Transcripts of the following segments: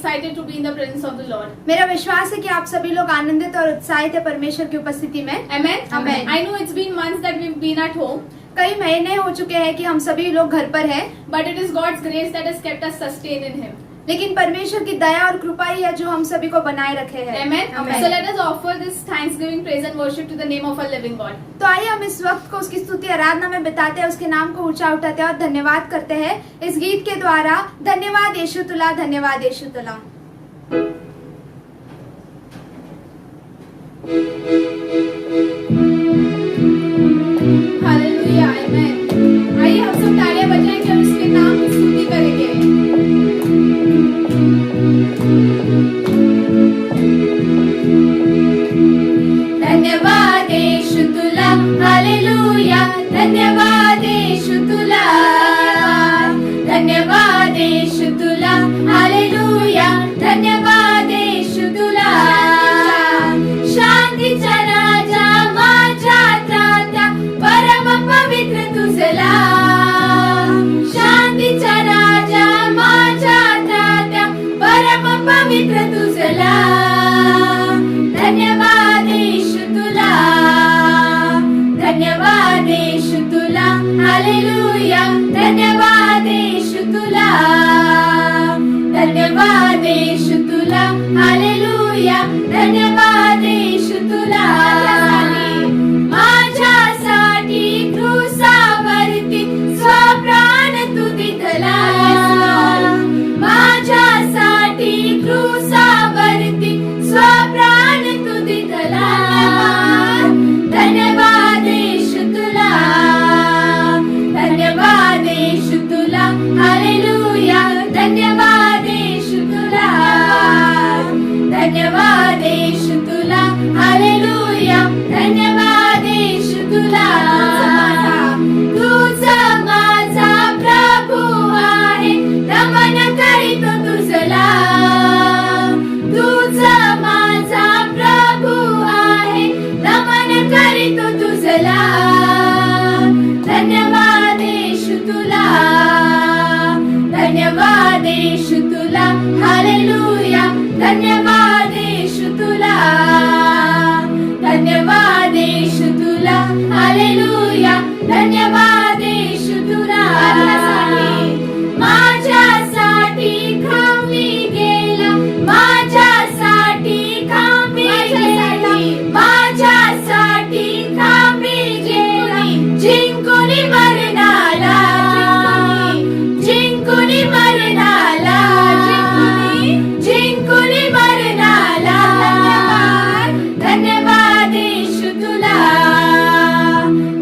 excited to be in the presence of the Lord. मेरा विश्वास है कि आप सभी लोग आनंदित और उत्साहित है परमेश्वर की उपस्थिति में। Amen. Amen. I know it's been months that we've been at home, कई महीने हो चुके हैं कि हम सभी लोग घर पर हैं, but it is God's grace that has kept us sustained in Him. लेकिन परमेश्वर की दया और कृपा ही है जो हम सभी को बनाए रखे है। Amen. Amen. So let us offer this thanksgiving, praise and worship to the name of our living God. तो आइए हम इस वक्त को उसकी स्तुति आराधना में बिताते हैं, उसके नाम को ऊंचा उठाते हैं और धन्यवाद करते हैं इस गीत के द्वारा। धन्यवाद यीशु तुला, धन्यवाद यीशु तुला। Hallelujah. Amen. आइए हम सब तालियां बजाएंगे और उसके नाम की स्तुति करेंगे। धन्यवाद यीशु तुला, हालेलुया। धन्यवाद यीशु तुला, धन्यवाद यीशु तुला, हालेलुया। धन्यवाद यीशु तुला, शांतीचा राजा माझ्या त्रात्या, परम पवित्र तुझला। शांतीचा राजा माझ्या त्रात्या, परम पवित्र तुझला। धन्यवाद यीशु तुला, धन्यवाद यीशु तुला, हालेलुया। धन्यवाद यीशु तुला, धन्यवाद यीशु तुला, हालेलुया। धन्यवाद यीशु तुला, माझ्यासाठी क्रूसावरती स्वप्राण तू दिला। माझ्यासाठी क्रूसावरती स्वप्राण तू दिला। धन्यवाद यीशु तुला, धन्यवाद यीशु तुला, हालेलुया। धन्यवाद यीशु तुला, धन्यवाद यीशु तुला, हालेलुया। धन्यवाद यीशु तुला, तुझा माझा प्रभू आहे, नमन करीतो तुझला। तुझा माझा प्रभू आहे, नमन करीतो तुझला। धन्यवाद यीशु तुला, धन्यवाद यीशु तुला, हालेलुया। धन्यवाद यीशु तुला, धन्यवाद यीशु तुला, हालेलुया। धन्यवाद यीशु तुला, माझ्यासाठी खांबी गेला, माझ्यासाठी खांबी गेला, माझ्यासाठी खांबी गेला। जिंकून मरणाला, जिंकून मरणाला, जिंकून मरणाला। धन्यवाद यीशु तुला,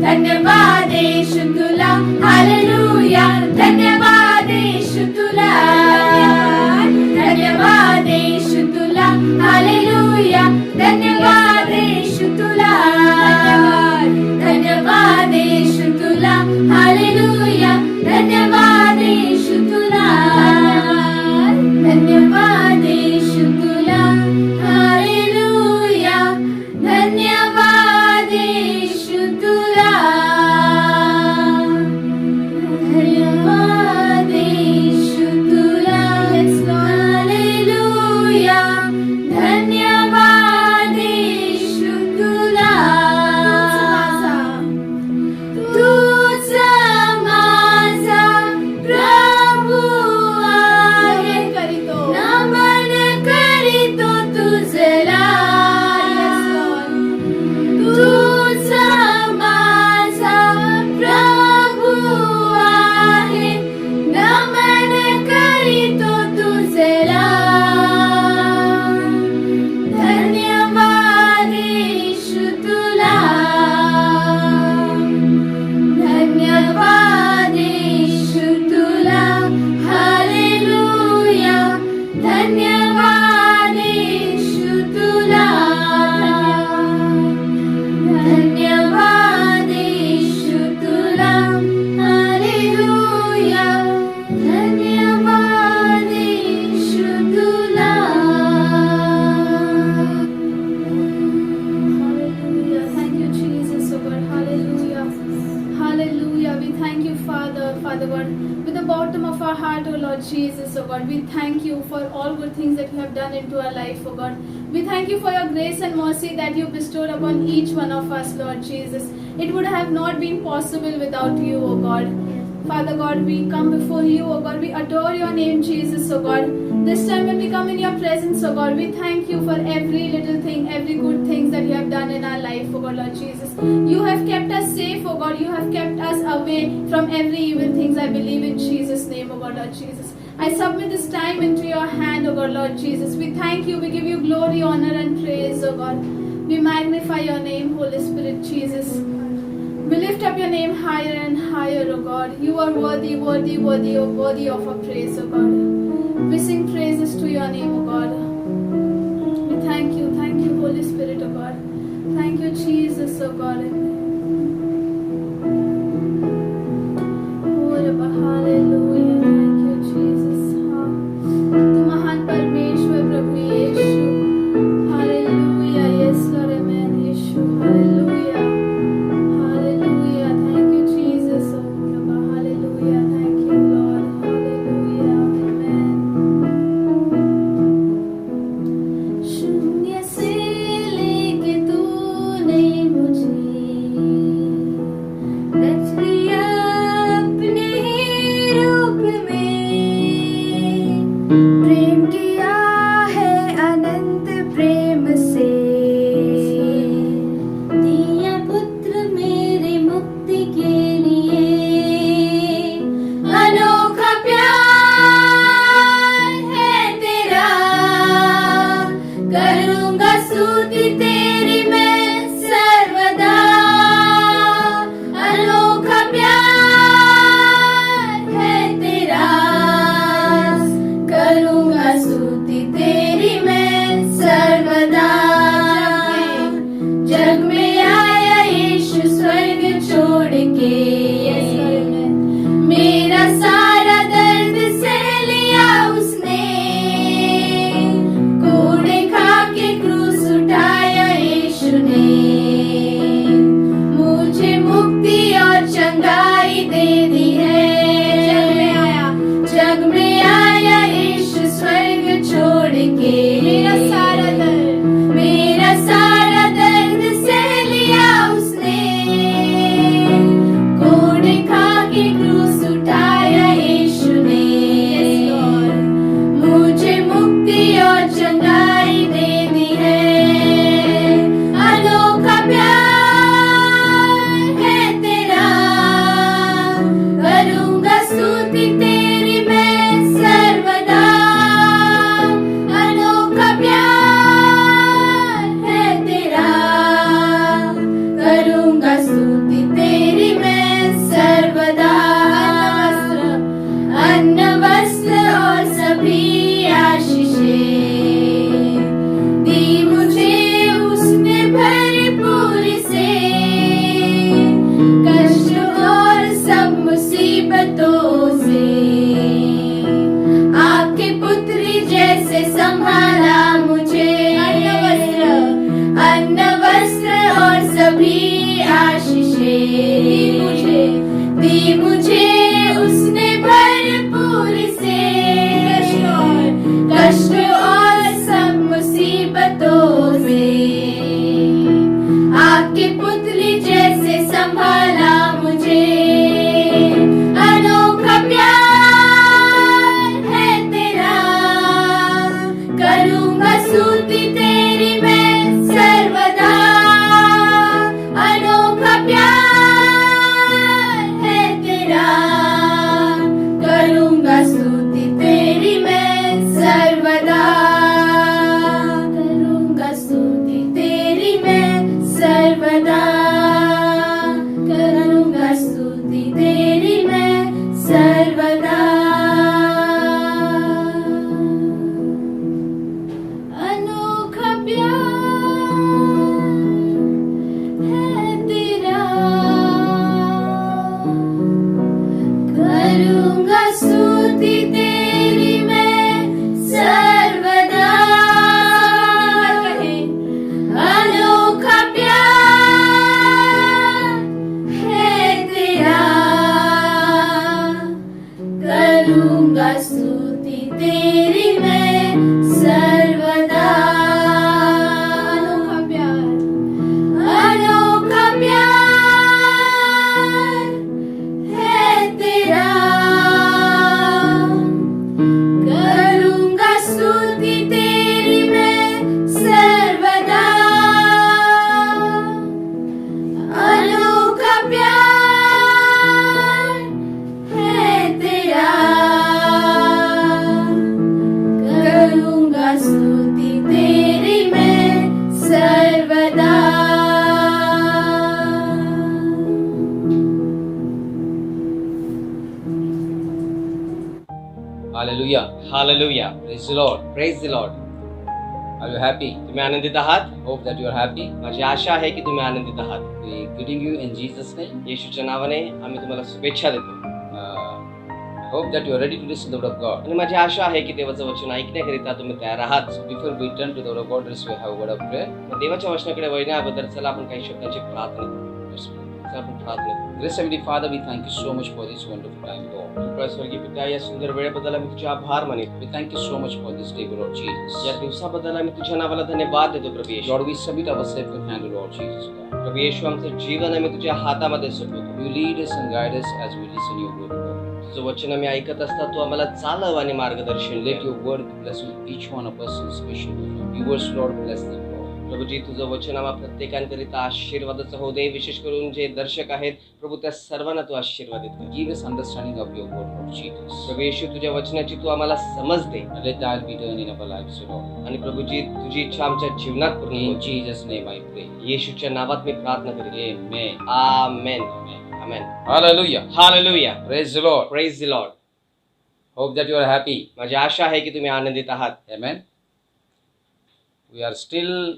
धन्यवाद यीशु तुला, हालेलुया। धन्यवाद यीशु तुला, धन्यवाद यीशु तुला, हालेलुया। धन्यवाद यीशु तुला, धन्यवाद यीशु तुला, हालेलुया। धन्यवाद यीशु तुला, धन्यवाद यीशु तुला, हालेलुया। धन्यवाद यीशु तुला। our heart, O Lord Jesus, O God. We thank you for all good things that you have done into our life, O God. We thank you for your grace and mercy that you bestowed upon each one of us, Lord Jesus. It would have not been possible without you, O God. Father God, we come before you, O God. We adore your name, Jesus, O God. This time when we come in your presence, O God, we thank you for every little thing, every good things that you have done in our life, O God, Lord Jesus. You have kept us safe, O God. You have kept us away from every evil things. I believe in Jesus' name, O God, Lord Jesus. I submit this time into your hand, O God, Lord Jesus. We thank you. We give you glory, honor, and praise, O God. We magnify your name, Holy Spirit, Jesus. We lift up your name higher and higher, O God. You are worthy, worthy, worthy, worthy of our praise, O God. We sing praises to your name, O God. We thank you, Holy Spirit, O God. Thank you, Jesus, O God. Hallelujah. Thank you, Jesus. तू महान परमेश्वर प्रभु यीशु. Hallelujah. Yes, Lord, amen. Yeshu. Hallelujah. Hallelujah. Thank you, Jesus. Hallelujah. Thank you, Lord. Hallelujah. Amen. शून्य से लेके तूने मुझे रच लिया अपने ही रूप में. प्रेम किया है अनंत प्रेम से. दिया पुत्र मेरे मुक्ति के लिए. अनोखा प्यार है तेरा. करूंगा स्तुति तेरी मैं सर्वदा. अनोखा प्यार है तेरा. करूंगा स्तुति तेरी मैं सर्वदा. जग में आया यीशु स्वर्ग छोड़ के. मेरा सारा दर्द सह लिया उसने. कोड़े खा के क्रूस उठाया यीशु ने. मुझे मुक्ति और चंगाई दे दी है. जग में आया यीशु स्वर्ग छोड़ के. मेरा सारा दर्द सह लिया उसने. कोड़े खा के क्रूस उठाया यीशु ने. मुझे मुक्ति और चंगाई दे दी है. अनोखा प्यार है तेरा. करूंगा स्तुति तेरी मैं सर्वदा. अनोखा प्यार है तेरा. करूंगा स्तुति तेरी मैं सर्वदा. अन्न वस्त्र और सभी आशीषें दी मुझे उसने भरपूर से. कष्ट और सब मुसीबतों से आपके पुत्री जैसे संभाला मुझे. अन्न वस्त्र और सभी आशीषें दी मुझे उसने भरपूर से. कष्ट और सब मुसीबतों से आपके पुत्री जैसे संभाला मुझे. अनोखा प्यार है तेरा. करूंगा स्तुति तेरी मैं सर्वदा. अनोखा प्यार है तेरा. करूंगा स्तुति तेरी मैं सर्वदा. करूंगा स्तुति तेरी मैं सर्वदा. करूंगा स्तुति तेरी मैं सर्वदा. अनोखा प्यार है तेरा. करूंगा स्तुति तेरी मैं सर्वदा. अनोखा प्यार है तेरा. करूंगा Hallelujah. Hallelujah. Praise the Lord. Praise the Lord. Are you happy? तुम्ही आनंदित आहात? Hope that you are happy. माझी आशा आहे की तुम्ही आनंदित आहात. We greeting you in Jesus' name. येशूच्या नावाने आम्ही तुम्हाला शुभेच्छा देतो. I hope that you are ready to listen to the word of God. आणि माझी आशा आहे की देवाचं वचन ऐकण्याकरिता तुम्ही तयार आहात. So before we turn to the word of God, let's have a word of prayer. मग देवाच्या वचनाकडे वळण्या अगोदर चला आपण काही शब्दांची प्रार्थना करू. Let's pray. चला आपण प्रार्थना करू. Gracious Heavenly Father, we thank you so much for this wonderful time, Lord. कृपया स्वर्गीय पिता, या सुंदर वेळेबद्दल आम्ही तुझे आभार मानितो. We thank you so much for this day, Lord Jesus. या दिवसाबद्दल आम्ही तुझ्या नावाला धन्यवाद देतो प्रभू येशू. Lord, we submit ourselves in hand, Lord Jesus. प्रभू येशू, आमचं जीवन आम्ही तुझ्या हातामध्ये सोपवतो. You lead us and guide us as we listen your word, Lord. तुझं वचन आम्ही ऐकत असता तू आम्हाला चालव आणि मार्गदर्शन Let they. your word bless each one of us in special way. Viewers, Lord, bless them, Lord. Prabhuji, तुझं वचन आम्हा प्रत्येकांकरिता आशीर्वादाचं होऊ दे. विशेष करून जे दर्शक आहेत प्रभू, त्या सर्वांना तू आशीर्वादित कर. Give us understanding of your word, Lord Jesus. प्रभू येशू, तुझ्या वचनाची तू आम्हाला समज दे. And let that be done in our lives, Lord. आणि प्रभूजी, तुझी इच्छा आमच्या जीवनात पूर्ण In हो. Jesus' name I pray. येशूच्या नावात मी प्रार्थना करेन. Amen. Amen. Amen. Amen. Hallelujah. Hallelujah. Praise the Lord. Praise the Lord. Hope that you are happy. माझी आशा आहे की तुम्ही आनंदित आहात. Amen. We are still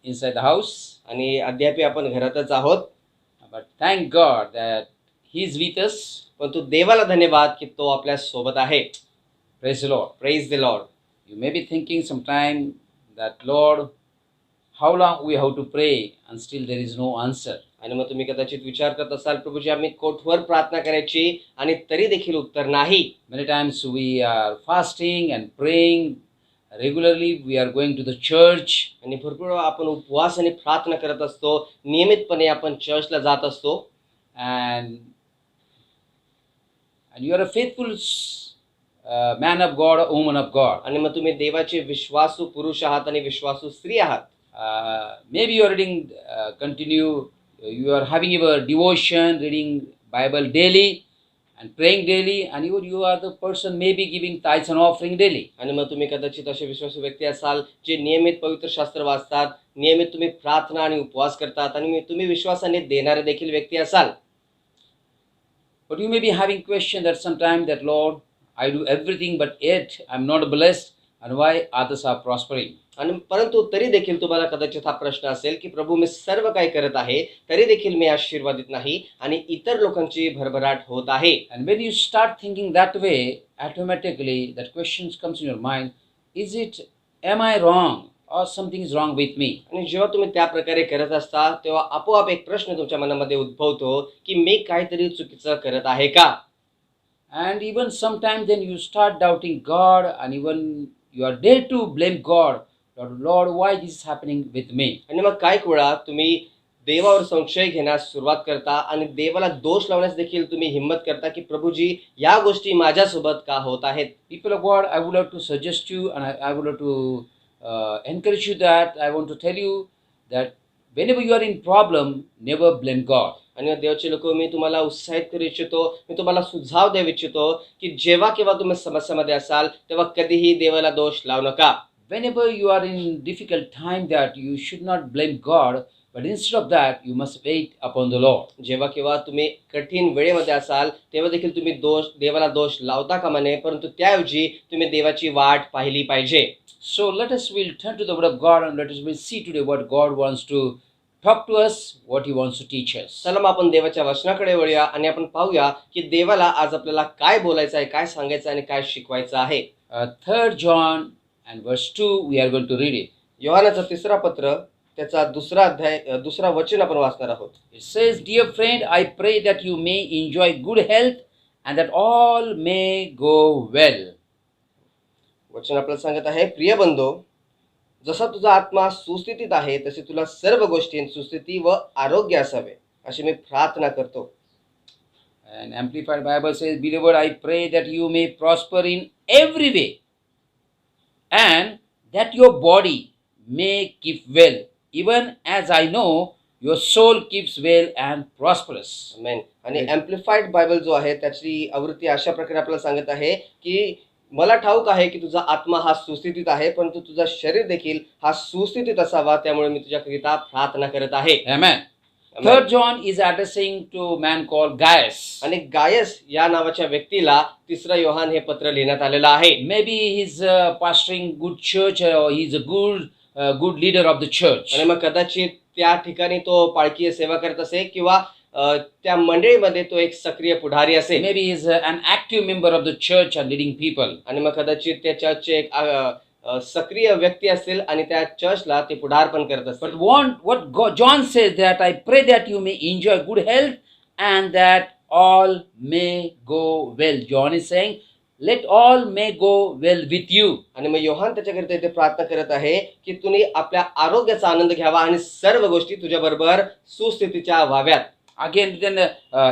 inside the house, आणि अद्याप आपण घरातच आहोत. but thank God that He is with us. पण तू देवाला धन्यवाद की तो आपल्या सोबत आहे. Praise the Lord. Praise the Lord. You may be thinking sometime that, Lord, how long we have to pray and still there is no answer. आणि मग तुम्ही कदाचित विचार करत असाल, प्रभूजी आम्ही कोठवर प्रार्थना करायची आणि तरी देखील उत्तर नाही. Many times we are fasting and praying regularly. We are going to the church. आणि भरपूर वेळा आपण उपवास आणि प्रार्थना करत असतो. नियमितपणे आपण चर्चला जात असतो. And you are a faithful man of God or woman of God. आणि मग तुम्ही देवाचे विश्वासू पुरुष आहात आणि विश्वासू स्त्री आहात. Maybe you are reading, you are having your devotion, reading Bible daily and praying daily, and you are the person maybe giving tithes and offering daily. आणि मग तुम्ही कदाचित असे विश्वासू व्यक्ती असाल जे नियमित पवित्र शास्त्र वाचतात, नियमित तुम्ही प्रार्थना आणि उपवास करतात, आणि तुम्ही विश्वासाने देणारे देखील व्यक्ती असाल. But you may be having question that sometime that, Lord, I do everything but yet I'm not blessed, and why others are prospering. आणि परंतु तरी देखील तुम्हाला कदाचित हा प्रश्न असेल की प्रभू, मी सर्व काही करत आहे तरी देखील मी आशीर्वादित नाही आणि इतर लोकांची भरभराट होत आहे. And when you start thinking that way, automatically that question comes in your mind, am I wrong or something is wrong with me? आणि जेव्हा तुम्ही त्या प्रकारे करत असता तेव्हा आपोआप एक प्रश्न तुमच्या मनामध्ये उद्भवतो की मी काहीतरी चुकीचं करत आहे का. And even sometimes then you start doubting God, and even you are dare to blame God. Lord, why this is happening with me? आणि मग काही वेळा तुम्ही देवावर संशय घेण्यास सुरुवात करता आणि देवाला दोष लावण्यास देखील तुम्ही हिम्मत करता की प्रभूजी, या गोष्टी माझ्यासोबत का होत आहेत. People of God, I would like to suggest you, and I would like to encourage you that I want to tell you that whenever you are in problem, never blame God. आणि देवाचे लोक, मी तुम्हाला उत्साहित करू इच्छितो, मी तुम्हाला सुझाव देऊ इच्छितो की जेव्हा केव्हा तुम्ही समस्यामध्ये असाल तेव्हा कधीही देवाला दोष लावू नका. Whenever you are in difficult time, that you should not blame God, but instead of that, you must wait upon the Lord. जेव्हा केव्हा तुम्ही कठीण वेळेमध्ये असाल तेव्हा देखील तुम्ही देवाला दोष लावता कामा नये, परंतु त्याऐवजी तुम्ही देवाची वाट पाहिली पाहिजे. So we'll turn to the word of God, and we'll see today what God wants to talk to us, what He wants to teach us. चला मग आपण देवाच्या वचनाकडे वळूया आणि आपण पाहूया की देवाला आज आपल्याला काय बोलायचं आहे, काय सांगायचं आणि काय शिकवायचं आहे. 3 John and verse 2, we are going to read it. योहानाचं 3 पत्र त्याचा 2 अध्याय 2 वचन आपण वाचणार आहोत. It says, Dear friend, I pray that you may enjoy good health and that all may go well. वचन आपल्याला सांगत आहे, प्रिय बंधू, जसा तुझा आत्मा सुस्थितीत आहे तसे तुला सर्व गोष्टींत सुस्थिती व आरोग्य असावे अशी मी प्रार्थना करतो. And Amplified Bible says, Beloved, I pray that you may prosper in every way, and that your body may keep well, even as I know your soul keeps well and prosperous. आमेन. आणि एम्प्लिफाईड Bible जो आहे त्याची आवृत्ती अशा प्रकारे आपल्याला सांगत आहे की मला ठाऊक आहे की तुझा आत्मा हा सुस्थितीत आहे, परंतु तुझा शरीर देखील हा सुस्थितीत असावा, त्यामुळे मी तुझ्याकरिता प्रार्थना करत आहे. Amen. Third John is addressing to a man called Gaius. आणि गायस या नावाच्या व्यक्तीला 3 योहान हे पत्र लिहिण्यात आलेलं आहे. Maybe he's pastoring good church or he's a good leader of the church. आणि मग कदाचित त्या ठिकाणी तो पाळकीय सेवा करत असे किंवा त्या मंडळीमध्ये तो एक सक्रिय पुढारी असेल. Maybe he's an active member of the church and leading people. आणि मग कदाचित त्या चर्चचे एक सक्रिय व्यक्ती असेल आणि त्या चर्चला ते पुढारपण करत But असतील. John says that I pray that you may enjoy good health and that all may go well. John is saying, let all may go well with you. आणि मग योहान त्याच्याकरिता इथे प्रार्थना करत आहे की तुम्ही आपल्या आरोग्याचा आनंद घ्यावा आणि सर्व गोष्टी तुझ्या बरोबर सुस्थितीच्या व्हाव्यात. Again, then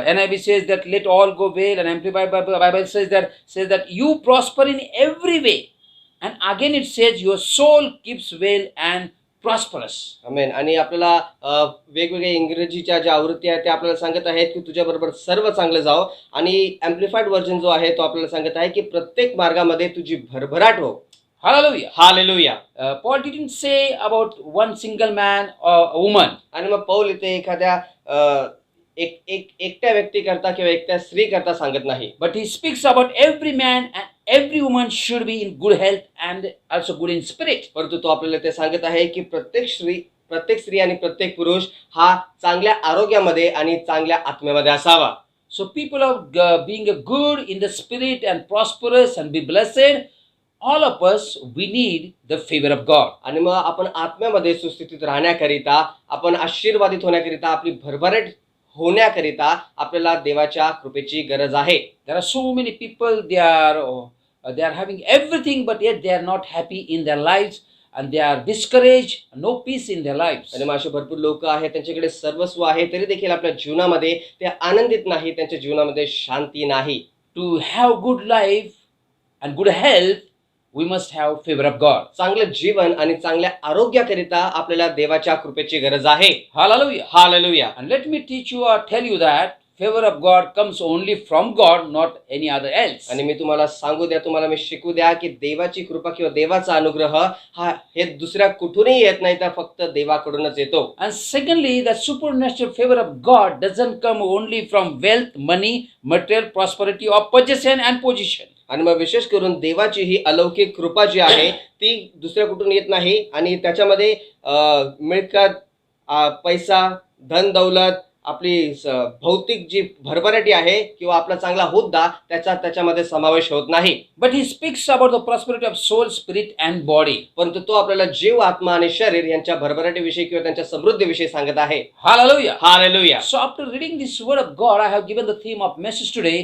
NIV says that let all go well, and Amplified Bible says that you prosper in every way, and again it says your soul keeps well and prosperous. आमेन. आणि आपल्याला वेगवेगळ्या इंग्रजीच्या ज्या आवृत्ती आहेत त्या आपल्याला सांगत आहेत की तुझ्या बरोबर सर्व चांगलं जावं. आणि एम्प्लिफाईड व्हर्जन जो आहे तो आपल्याला सांगत आहे की प्रत्येक मार्गामध्ये तुझी भरभराट हो. Hallelujah. Hallelujah. Paul didn't say about one single man or a woman. आणि मग पौल इथे एखाद्या एकट्या व्यक्ती करता किंवा एकट्या स्त्री करता सांगत नाही. But he speaks about every man and every woman should be in good health and also good in spirit. परंतु तो आपल्याला ते सांगत आहे की प्रत्येक स्त्री आणि प्रत्येक पुरुष हा चांगल्या आरोग्यामध्ये आणि चांगल्या आत्म्यामध्ये असावा. So people are being good in the spirit and prosperous and be blessed. All of us, we need the favor of God. आणि मग आपण आत्म्यामध्ये सुस्थितीत राहण्याकरिता, आपण आशीर्वादित होण्याकरिता, आपली भरभराट होण्याकरिता आपल्याला देवाच्या कृपेची गरज आहे. There are so many people, they are having everything, but yet they are not happy in their lives and they are discouraged, no peace in their lives. आणि असे भरपूर लोक आहेत, त्यांच्याकडे सर्वस्व आहे, तरी देखील आपल्या जीवनामध्ये ते आनंदित नाही, त्यांच्या जीवनामध्ये शांती नाही. To have good life and good health, we must have favor of God. चांगलं जीवन आणि चांगल्या आरोग्याकरिता आपल्याला देवाच्या कृपेची गरज आहे. Hallelujah. Hallelujah. And let me teach you or tell you that favor of God comes only from God, not any other else. आणि मी तुम्हाला सांगू द्या, तुम्हाला मी शिकू द्या की देवाची कृपा किंवा देवाचा अनुग्रह हे दुसऱ्या कुठूनही येत नाही, तर फक्त देवाकडूनच येतो. And secondly, the supernatural favor of God doesn't come only from wealth, money, material prosperity or possession and position. आणि मग विशेष करून देवाची ही अलौकिक कृपा जी आहे ती दुसऱ्या कुठून येत नाही. आणि त्याच्यामध्ये मिळकत, पैसा, धन दौलत, आपली भौतिक जी भरभराटी आहे किंवा आपला चांगला हुद्दा त्याच्यामध्ये समावेश होत नाही. But he speaks about the prosperity of soul, spirit and body. परंतु तो आपल्याला जीव, आत्मा आणि शरीर यांच्या भरभराटीविषयी किंवा त्यांच्या समृद्धीविषयी सांगत आहे. Hallelujah. Hallelujah. So after reading this word of God, I have given the theme of message today,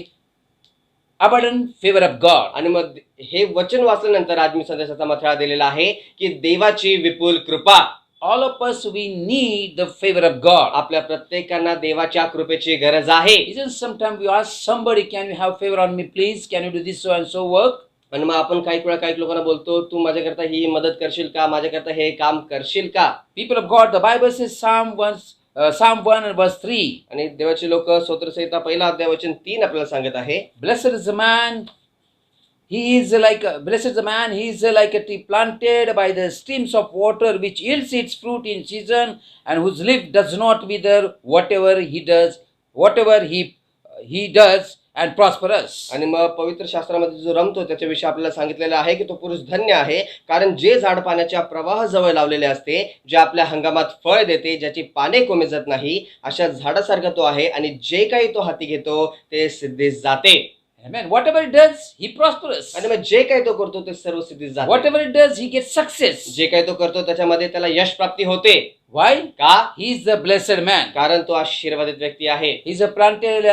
abundant favor of God. आणि मग हे वचन वाचल्यानंतर आज मी संदेशाचा मथळा दिलेला आहे की देवाची विपुल कृपा. All of us, we need the favor of God. आपल्या प्रत्येकांना देवाच्या कृपेची गरज आहे. Isn't sometimes we ask somebody, can you have favor on me please? Can you do this so and so work? आणि मग आपण काही वेळा काही लोकांना बोलतो, तू माझ्याकरता ही मदत करशील का, माझ्याकरता हे काम करशील का. People of God, the Bible says Psalm 1 and verse 3. आणि देवाचे लोक स्तोत्रसंहिता 1 अध्याय वचन 3 आपल्याला सांगत आहे. Blessed is the man, he is like a tree planted by the streams of water, which yields its fruit in season, and whose leaf does not wither. Whatever he does and prosperous. आणि मग पवित्र शास्त्रामध्ये जो रमतो त्याच्याविषयी आपल्याला सांगितलेलं आहे की तो पुरुष धन्य आहे, कारण जे झाड पाण्याच्या प्रवाहाजवळ लावलेले असते, जे आपल्या हंगामात फळ देते, ज्याची पाने कोमेजत नाही, अशा झाडासारखा तो आहे. आणि जे काही तो हाती घेतो ते सिद्धीस जाते. Amen. Whatever he does, he prospers. आणि मग जे काही तो करतो ते सर्व सिद्धीस जाते. Whatever he does, he gets success. जे काही तो करतो त्याच्यामध्ये त्याला यश प्राप्ती होते. Why? का? He is the blessed man. कारण तो आशीर्वादित व्यक्ती आहे. He is planted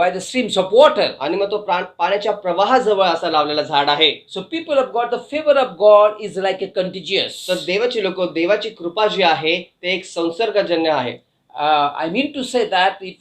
by the streams of water. आणि मग तो पाण्याच्या प्रवाहाजवळ असा लावलेला झाड आहे. So people of God, the favor of God is like a contagious. तर देवाची लोक, देवाची कृपा जी आहे ते एक संसर्गजन्य आहे. I mean to say that if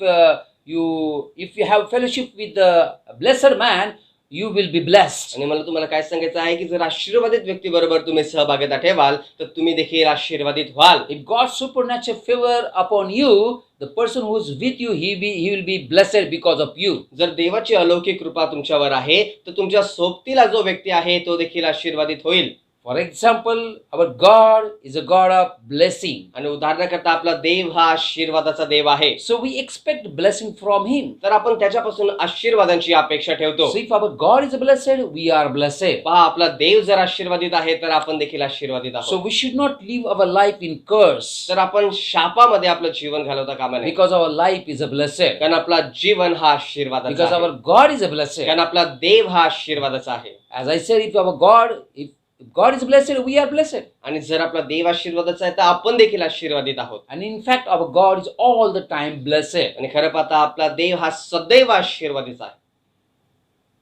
you have fellowship with the blessed man, you will be blessed. आणि मला तुम्हाला काय सांगायचं आहे की जर आशीर्वादित व्यक्ती बरोबर तुम्ही सहभागिता ठेवाल तर तुम्ही देखील आशीर्वादित व्हाल. If God's supernatural favor upon you, the person who is with you, he will be blessed because of you. जर देवाची अलौकिक कृपा तुमच्यावर आहे तर तुमच्या सोबतीला जो व्यक्ती आहे तो देखील आशीर्वादित होईल. For example, our God is a God of blessing. आणि उदाहरणाकरता आपला देव हा आशीर्वादाचा देव आहे. So we expect blessing from Him. तर आपण त्याच्यापासून आशीर्वादांची अपेक्षा ठेवतो. So if our God is blessed, we are blessed. पहा, आपला देव जर आशीर्वादित आहे तर आपण देखील आशीर्वादित So आहोत. we should not live our life in curse, तर आपण शापामध्ये आपलं जीवन घालवता कामा नये, because our life is a blessed. कारण आपला जीवन हा आशीर्वादाचा Because our आहे, God is a blessed. कारण आपला देव हा आशीर्वादाचा आहे. As I said, if God is blessed, we are blessed. आणि जर आपला देव आशीर्वादाचा आहे तर आपण देखील आशीर्वादित आहोत. And in fact, our God is all the time blessed. आणि खरं पाहता आपला देव हा सदैव आशीर्वादित आहे.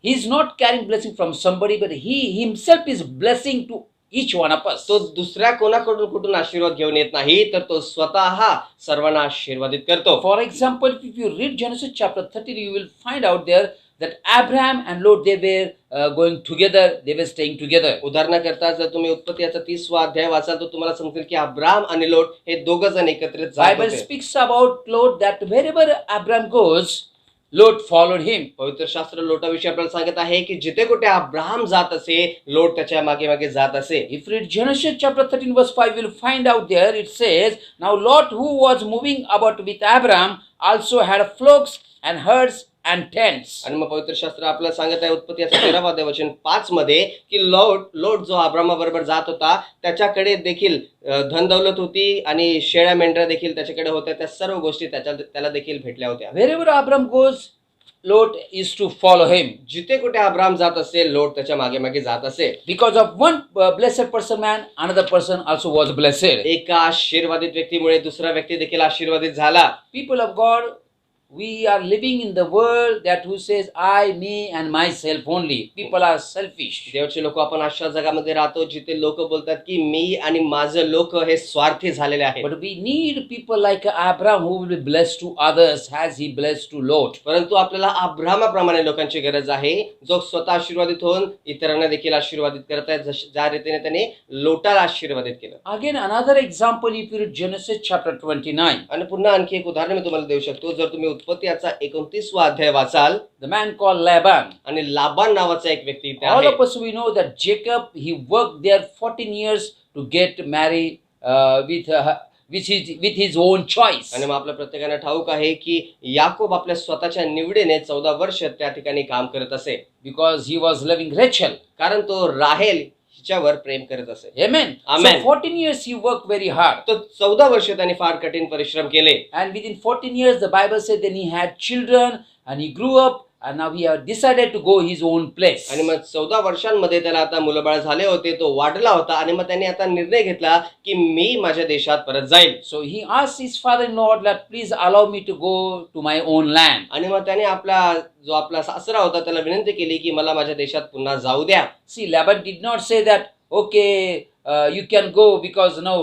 He is not carrying blessing from somebody, but He Himself is blessing to each one of us. तो दुसऱ्या कोणाकडून कुठून आशीर्वाद घेऊन येत नाही, तर तो स्वतः सर्वांना आशीर्वादित करतो. For example, if you read Genesis chapter 13, you will find out there that Abraham and Lot, they were going together, they were staying together. उदाहरणाकरता जर तुम्ही उत्पत्ती याचा 30वा अध्याय वाचाल तर तुम्हाला समजेल की अब्राम आणि लोट हे दोघ जण एकत्रित जात Bible होते. speaks about Lot that wherever Abraham goes, Lot followed him. पवित्र शास्त्र लोटाविषयी आपल्याला सांगत आहे की जिथे कुठे अब्राहम जात असे, लोट त्याच्या मागे मागे जात असे. If you read Genesis chapter 13 verse 5, you will find out there it says, Now Lot, who was moving about with Abraham, also had flocks and herds and tents. आणि मग पवित्र शास्त्र आपल्याला सांगत आहे उत्पत्ती याचा 13वा अध्याय वचन 5 मध्ये की लोट जो अब्रामा बरोबर जात होता त्याच्याकडे देखील धन दौलत होती आणि शेळ्या मेंढऱ्या देखील त्याच्याकडे होत्या. त्या सर्व गोष्टी त्याला देखील भेटल्या होत्या. Wherever Abraham goes, Lot is to follow him. जिथे कुठे अब्राम जात असेल, लोट त्याच्या मागे मागे जात असे. Because of one blessed person man, another person also was blessed. एका आशीर्वादित व्यक्तीमुळे दुसरा व्यक्ती देखील आशीर्वादित झाला. People of God, we are living in the world that who says I, me and myself only. People are selfish. देवाचे लोक आपण अशा जगामध्ये राहतो जिथे लोक बोलतात की मी आणि माझं लोक हे स्वार्थी झालेले आहेत. But we need people like Abraham who will be blessed to others as he blessed to Lot. परंतु आपल्याला अब्रामाप्रमाणे लोकांची गरज आहे जो स्वतः आशीर्वादित होऊन इतरांना देखील आशीर्वादित करत आहे, ज्या रीतीने त्याने लोटाला आशीर्वादित केलं. Again, another example, if you read Genesis chapter 29, आणि पुन्हा आणखी एक उदाहरण मी तुम्हाला देऊ शकतो. जर तुम्ही उत्पत्ती याचा 29वा अध्याय वाचाल, the man called Laban. आणि लाबान नावाचा एक व्यक्ती इथे All आहे. of us we know that Jacob, he worked there 14 years to get married with his own choice. आणि मग आपल्या प्रत्येकाला ठाऊक आहे की याकोब आपल्या स्वतःच्या निवडीने 14 वर्ष त्या ठिकाणी काम करत असे, Because he was loving Rachel. कारण तो राहेल हिच्यावर प्रेम करत असे. Amen. Amen. So 14 years he worked very hard. तो 14 वर्ष त्यांनी फार कठीण परिश्रम केले. And within 14 years, the Bible said then he had children and he grew up and now he had decided to go his own place. आणि मग 14 वर्षांमध्ये त्याला आता मुलबाळ झाले होते, तो वाढला होता आणि मग त्यांनी आता निर्णय घेतला की मी माझ्या देशात परत जाईल. So he asked his father-in-law that please allow me to go to my own land. आणि मग त्याने आपला सासरा होता त्याला विनंती केली की मला माझ्या देशात पुन्हा जाऊ द्या. See, Laban did not say that, okay, you can go because now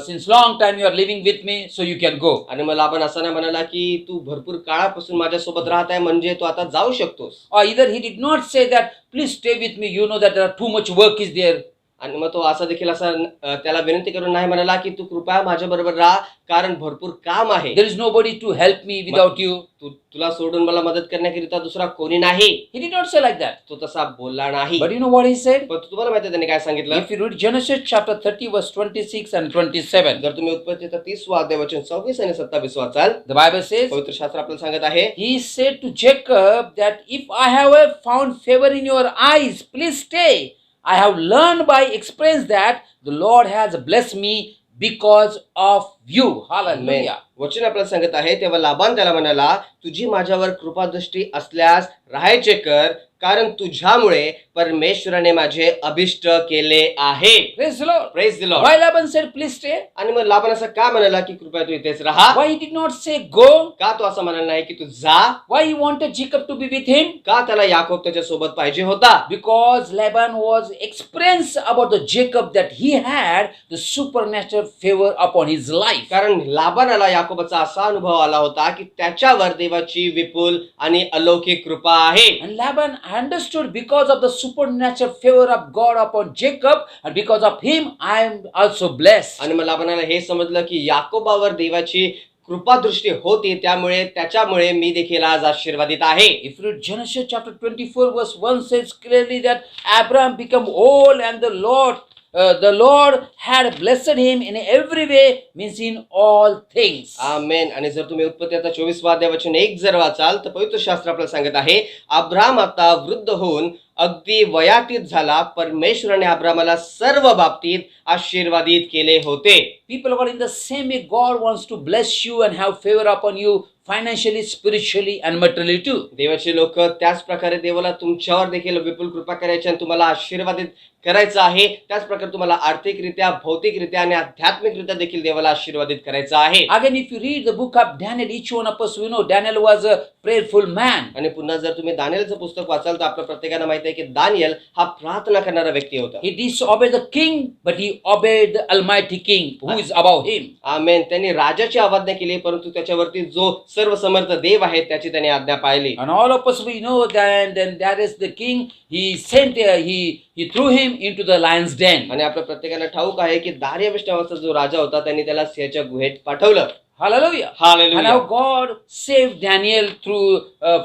since long time you are living with me, so you can go. आणि मग लाबान असं नाही म्हणाला की तू भरपूर काळापासून माझ्यासोबत राहत आहे म्हणजे तू आता जाऊ शकतोस. Or either he did not say that, please stay with me, you know that there are too much work is there. आणि मग तो असा देखील त्याला विनंती करून नाही म्हणाला की तू कृपया माझ्या बरोबर राहा कारण भरपूर काम आहे. There is nobody to help me without you. तुला सोडून मला मदत करण्याकरिता दुसरा कोणी नाही. He did not say like that. तो तसा बोलला नाही. But you know what he said? पण तुम्हाला माहिती आहे त्याने काय सांगितलं? If you read Genesis chapter 30 verse 26 and 27, जर तुम्ही उत्पत्तीचा 30वा अध्याय वचन 26 आणि 27 वाचाल, the Bible says, पवित्र शास्त्र आपल्याला सांगत आहे he said to Jacob that if I have found favor in your eyes, please stay. I have learned by experience that the Lord has blessed me because of you. Hallelujah. वचन आपल्याला सांगत आहे तेव्हा लाबान त्याला म्हणाला तुझी माझ्यावर कृपादृष्टी असल्यास राहायचे कर कारण तुझ्यामुळे परमेश्वराने माझे अभिष्ट केले आहे. Praise the Lord. Praise the Lord. Why Laban said, please stay? आणि मग लाबान असं का म्हणाला की कृपया तू इथेच राहा? Why he did not say go? का तो असं म्हणाला नाही की तू जा? Why he wanted Jacob to be with him? का त्याला याकोब त्याच्या सोबत पाहिजे होता? Because Laban was experienced about the Jacob that he had the supernatural favor upon his life. कारण लाबानाला याकोबाचा असा अनुभव आला होता की त्याच्यावर देवाची विपुल आणि अलौकिक कृपा आहे. And Laban understood because of the supernatural favor of God upon Jacob, and because of him I am also blessed. आणि मग लाबानाला हे समजलं की याकोबावर देवाची कृपादृष्टी होती त्याच्यामुळे मी देखील आज आशीर्वादित आहे. If you read Genesis chapter 24 verse 1 says clearly that Abraham became old and the Lord the Lord had blessed him in every way, means in all things. आमेन. आणि जर तुम्ही उत्पत्ती आता 24 अध्याय वचन 1 जर वाचाल तर पवित्र शास्त्र आपल्याला सांगत आहे, अब्राम आता वृद्ध होऊन अगदी वयातीत झाला, परमेश्वराने अब्रामाला सर्व बाबतीत आशीर्वादित केले होते. People are in the same way. God wants to bless you and have favor upon you financially, spiritually, and materially too. देवाचे लोक त्याच प्रकारे देवाला तुमच्यावर देखील विपुल कृपा करायची आणि तुम्हाला आशीर्वादित करायचं आहे. त्याच प्रकारे तुम्हाला आर्थिकरित्या, भौतिकरित्या आणि आध्यात्मिकरित्या देखील देवाला आशीर्वादित करायचं आहे. Again, if you read the book of Daniel, each one of us, we know Daniel was a prayerful man. आणि पुन्हा जर तुम्ही दानिएलचं पुस्तक वाचाल तर आपल्या प्रत्येकाला माहिती आहे की दानिएल हा प्रार्थना करणारा व्यक्ती होता. He disobeyed the king, but he obeyed the Almighty King who is above him. आमेन. त्यांनी राजाची आज्ञा केली, परंतु त्याच्यावरती जो सर्वसमर्थ देव आहे त्याची त्यांनी आज्ञा पाळली. And all of us, we know that, and that is the king. He sent, he threw him into the lion's den. आणि आपल्या प्रत्येकाला ठाऊक आहे की दारियावेश नावाचा जो राजा होता त्यांनी त्याला सिंहाच्या गुहेत पाठवलं. Hallelujah. And hallelujah. how God saved Daniel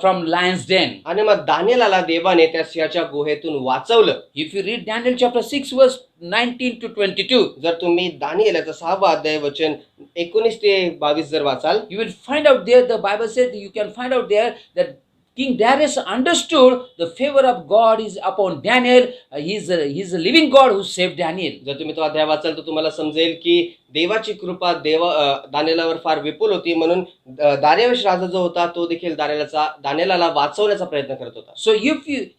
from lion's den. आणि मग दानिएलाला देवाने त्या सिंहाच्या गुहेतून वाचवलं. If you read Daniel chapter 6 verse 19 to 22, जर तुम्ही दानिएलाचा 6वा अध्याय वचन 19 ते 22 जर वाचाल you will find out there, the Bible says, you can find out there that King Darius understood the favor of God is upon Daniel. He's a living God who saved Daniel. जर तुम्ही तो अध्याय वाचाल तर तुम्हाला समजेल की देवाची कृपा दानिएलावर फार विपुल होती, म्हणून दारियावेश राजा जो होता तो देखील दानिएलाला वाचवण्याचा प्रयत्न करत होता. So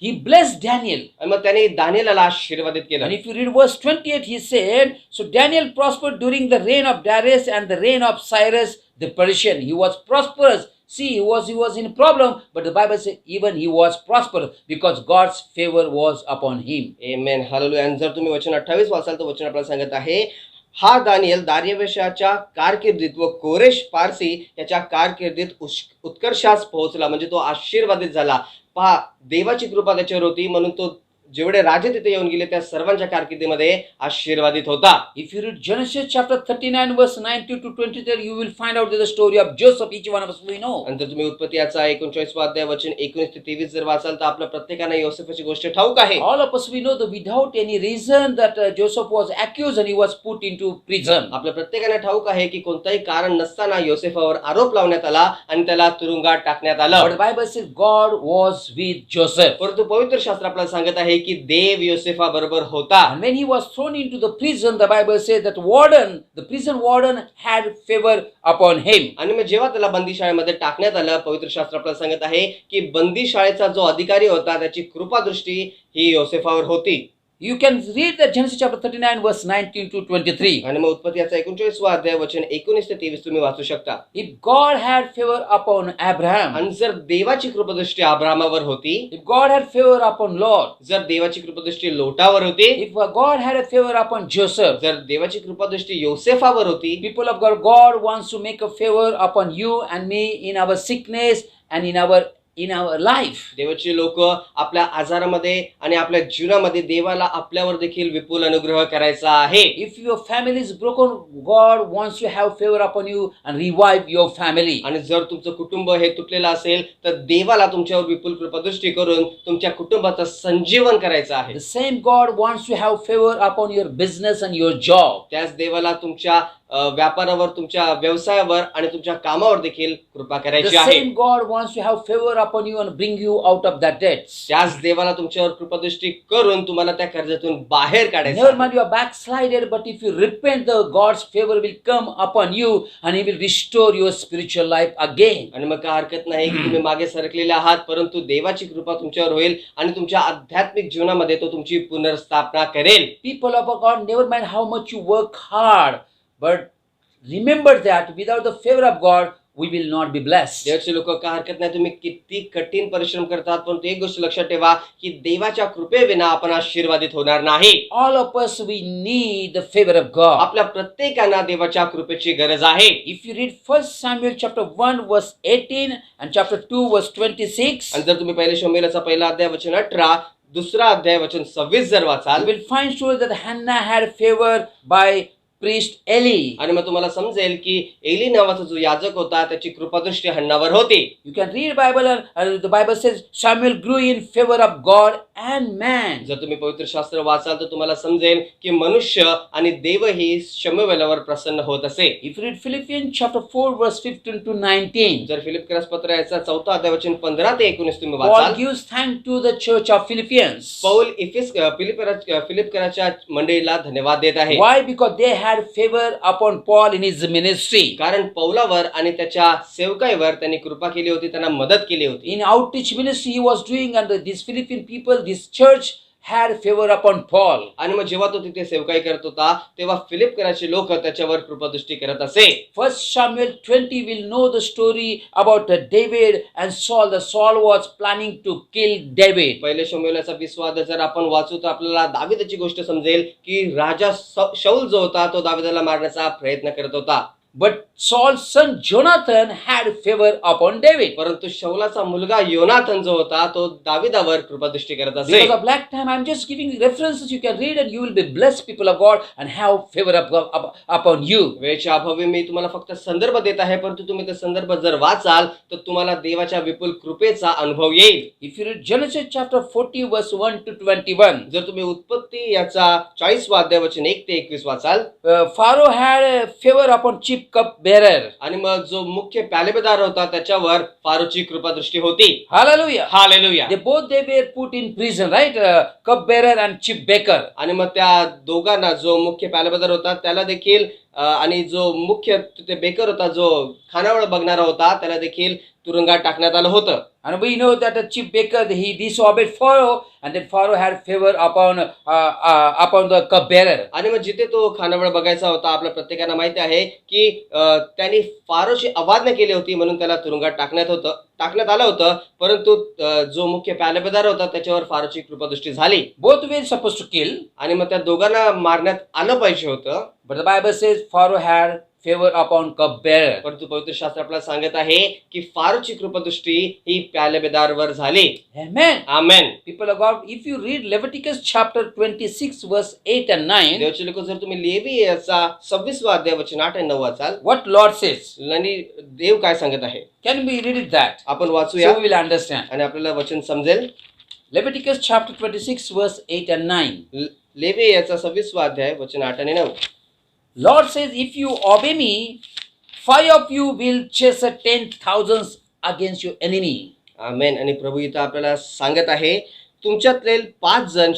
he blessed Daniel. आणि मग त्याने दानिएलाला आशीर्वादित केलं. And if you read verse 28, he said, so Daniel prospered during the reign of Darius and the reign of Cyrus the Persian. He was prosperous. See, he was in a problem, but the Bible says even he was prosperous because God's favor was upon him. Amen. Hallelujah. आणि जर तुम्ही वचन 28 वाचाल तर वचन आपल्याला सांगत आहे, हा दानिएल दारियावेशाच्या कारकिर्दीत व कोरेश पारसी याच्या कारकिर्दीत उत्कर्षास पोहोचला, म्हणजे तो आशीर्वादित झाला. पहा, देवाची कृपा त्याच्यावर होती, म्हणून तो जेवढे राजे तिथे येऊन गेले त्या सर्वांच्या कारकिर्दीमध्ये आशीर्वादित होता. If you read Genesis chapter 39 verse 19 to 20, there you will find out the story of Joseph. Each one of us we know. आणि जर तुम्ही उत्पत्तीचा 39वा अध्याय वचन 19 ते 23 जर वाचाल तर आपल्या प्रत्येकाला योसेफाची गोष्ट ठाऊक आहे. All of us we know that without any reason that Joseph was accused and he was put into prison. आपल्या प्रत्येकाला ठाऊक आहे की कोणताही कारण नसताना योसेफावर आरोप लावण्यात आला आणि त्याला तुरुंगात टाकण्यात आलं. But the Bible says God was with Joseph. परंतु पवित्र शास्त्र आपल्याला सांगत आहे की देव योसेफा बरोबर होता. And when he was thrown into the prison, the Bible says that the prison warden had favor upon him. आणि मग जेव्हा त्याला बंदीशाळेमध्ये टाकण्यात आलं, पवित्र शास्त्र आपल्याला सांगत आहे की बंदीशाळेचा जो अधिकारी होता त्याची कृपादृष्टी ही योसेफावर होती. You can read the Genesis chapter 39 verse 19 to 23. आणि मग उत्पत्तीचा 39वा अध्याय वचन 19 ते 23 तुम्ही वाचू शकता. If God had favor upon Abraham, आणि जर देवाची कृपादृष्टी अब्रामावर होती, if God had favor upon Lot, जर देवाची कृपादृष्टी लोटावर होती, if God had a favor upon Joseph, जर देवाची कृपादृष्टी योसेफावर होती, people of God wants to make a favor upon you and me in our sickness and in our life. देवाची लोक आपल्या आजारामध्ये आणि आपल्या जीवनामध्ये देवाला आपल्यावर देखील विपुल अनुग्रह करायचा आहे. If your family is broken, God wants to have favor upon you and revive your family. आणि जर तुमचं कुटुंब हे तुटलेलं असेल तर देवाला तुमच्यावर विपुल कृपादृष्टी करून तुमच्या कुटुंबाचं संजीवन करायचं आहे. The same God wants to have favor upon your business and your job. त्याच देवाला तुमच्या व्यापारावर, तुमच्या व्यवसायावर आणि तुमच्या कामावर देखील कृपा The करायची आहे. same God wants to have favor upon you and bring you out of that debts. त्याच देवाला तुमच्यावर कृपादृष्टी करून तुम्हाला त्या कर्जातून बाहेर काढायचं Never आहे. mind you are backslided, but if you repent, the God's favor will come upon you and He will restore your spiritual life again. आणि मग काय हरकत नाही की तुम्ही मागे सरकलेले आहात, परंतु देवाची कृपा तुमच्यावर होईल आणि तुमच्या आध्यात्मिक जीवनामध्ये तो तुमची पुनर्स्थापना करेल. People of God, never mind how much you work hard, but remember that without the favor of God, we will not be blessed. देवाचे लोक काय हरकत नाही तुम्ही किती कठीण परिश्रम करतात, परंतु एक गोष्ट लक्षात ठेवा की देवाच्या कृपेविना आपण आशीर्वादित होणार नाही. All of us, we need the favor of God. आपल्या प्रत्येकाला देवाच्या कृपेची गरज आहे. If you read 1 Samuel chapter 1 verse 18 and chapter 2 verse 26, आणि जर तुम्ही पहिले शमूएलाचा पहिला अध्याय वचन 18, दुसरा अध्याय वचन 26 जर you वाचाल will find sure that Hannah had favor by priest Eli. आणि मग तुम्हाला समजेल की एली नावाचा जो याजक होता त्याची कृपादृष्टी हन्नावर होती. You can read Bible and the Bible says Samuel grew in favor of God and man. जर तुम्ही पवित्र शास्त्र वाचाल तर तुम्हाला समजेल की मनुष्य आणि देवही शमूएलावर प्रसन्न होत असे. If you read Philippians chapter 4 verse 15 to 19, जर फिलिप्पियस पत्र याचा 4 अध्याय वचन 15 ते 19 तुम्ही Paul वाचाल, gives thanks to the church of Philippians. Paul फिलिप्पियराच्या मंडळीला धन्यवाद देत आहे. Why? Because they had favor upon Paul in his ministry. कारण पौलावर आणि त्याच्या सेवकाईवर त्यांनी कृपा केली होती, त्यांना मदत केली होती. In outreach ministry he was doing, and these Philippine people, this church had favor upon Paul. आणि मग जेव्हा तो तिथे सेवकाई करत होता तेव्हा फिलिप्पियराचे लोक त्याच्यावर कृपादृष्टी करत असे. First Samuel 20 will know the story about David and Saul. The Saul was planning to kill David. पहिले शमूएलाचा 20 अध्याय जर आपण वाचू तर आपल्याला दाविदाची गोष्ट समजेल की राजा शाऊल जो होता तो दाविदाला मारण्याचा प्रयत्न करत होता. But Saul's son Jonathan had favor upon David. परंतु शाऊलाचा मुलगा योनाथन जो होता तो दाविदावर कृपादृष्टी करत असे. Because of lack time, I'm just giving references. You can read and you will be blessed, people of God, and have favor upon you. वेळेच्या अभावी मी तुम्हाला फक्त संदर्भ देत आहे, परंतु तुम्ही ते संदर्भ जर वाचाल तर तुम्हाला देवाच्या विपुल कृपेचा अनुभव येईल. If you read Genesis chapter 40 verse 1 to 21, जर तुम्ही उत्पत्ती याचा 40 अध्याय वचन 1 ते 21 वाचाल, Pharaoh had favor upon chief cup bearer. आणि मग जो मुख्य प्यालेबेदार होता त्याच्यावर फारोची कृपादृष्टी होती. Hallelujah. Hallelujah. They were put in prison, right? Cup bearer and chief baker. आणि मग त्या दोघांना, जो मुख्य प्यालेबेदार होता त्याला देखील आणि जो मुख्य तिथे बेकर होता, जो खानावळ बघणारा होता, त्याला देखील तुरुंगात टाकण्यात आलं होतं. And we know that the chief baker, he disobeyed Pharaoh, and then Pharaoh had favor upon the cup bearer. आणि मग जिथे तो खानावळ बघायचा होता, आपल्या प्रत्येकाला माहिती आहे की त्यांनी फारोची अवज्ञा केली होती म्हणून त्याला तुरुंगात टाकण्यात आलं होतं. परंतु जो मुख्य प्यालेबेदार होता त्याच्यावर फारोची कृपादृष्टी झाली. Both were supposed to kill, आणि मग त्या दोघांना मारण्यात आलं पाहिजे होतं. but the Bible says Pharaoh had favor upon cup bearer. परंतु पवित्र शास्त्र आपल्याला सांगत आहे की फारोची कृपादृष्टी ही प्यालेबेदारवर झाली. Amen. Amen. People of God, if you read Leviticus chapter 26 verse 8 and 9, देवाचे लोक, जर तुम्ही लेवी याचा 26 अध्याय वचन 8 आणि 9 वाचाल, what Lord says, आणि देव काय सांगत आहे can we read it that? आपण वाचूया So we will understand. आणि आपल्याला वचन समजेल. Leviticus chapter 26 verse 8 and 9. Levy याचा 26 अध्याय वचन 8 आणि 9. Lord says, if you obey me, 5 of you will chase 10,000 against your enemy. आमेन. आणि प्रभू इथं आपल्याला सांगत आहे, तुमच्यातले 5 जण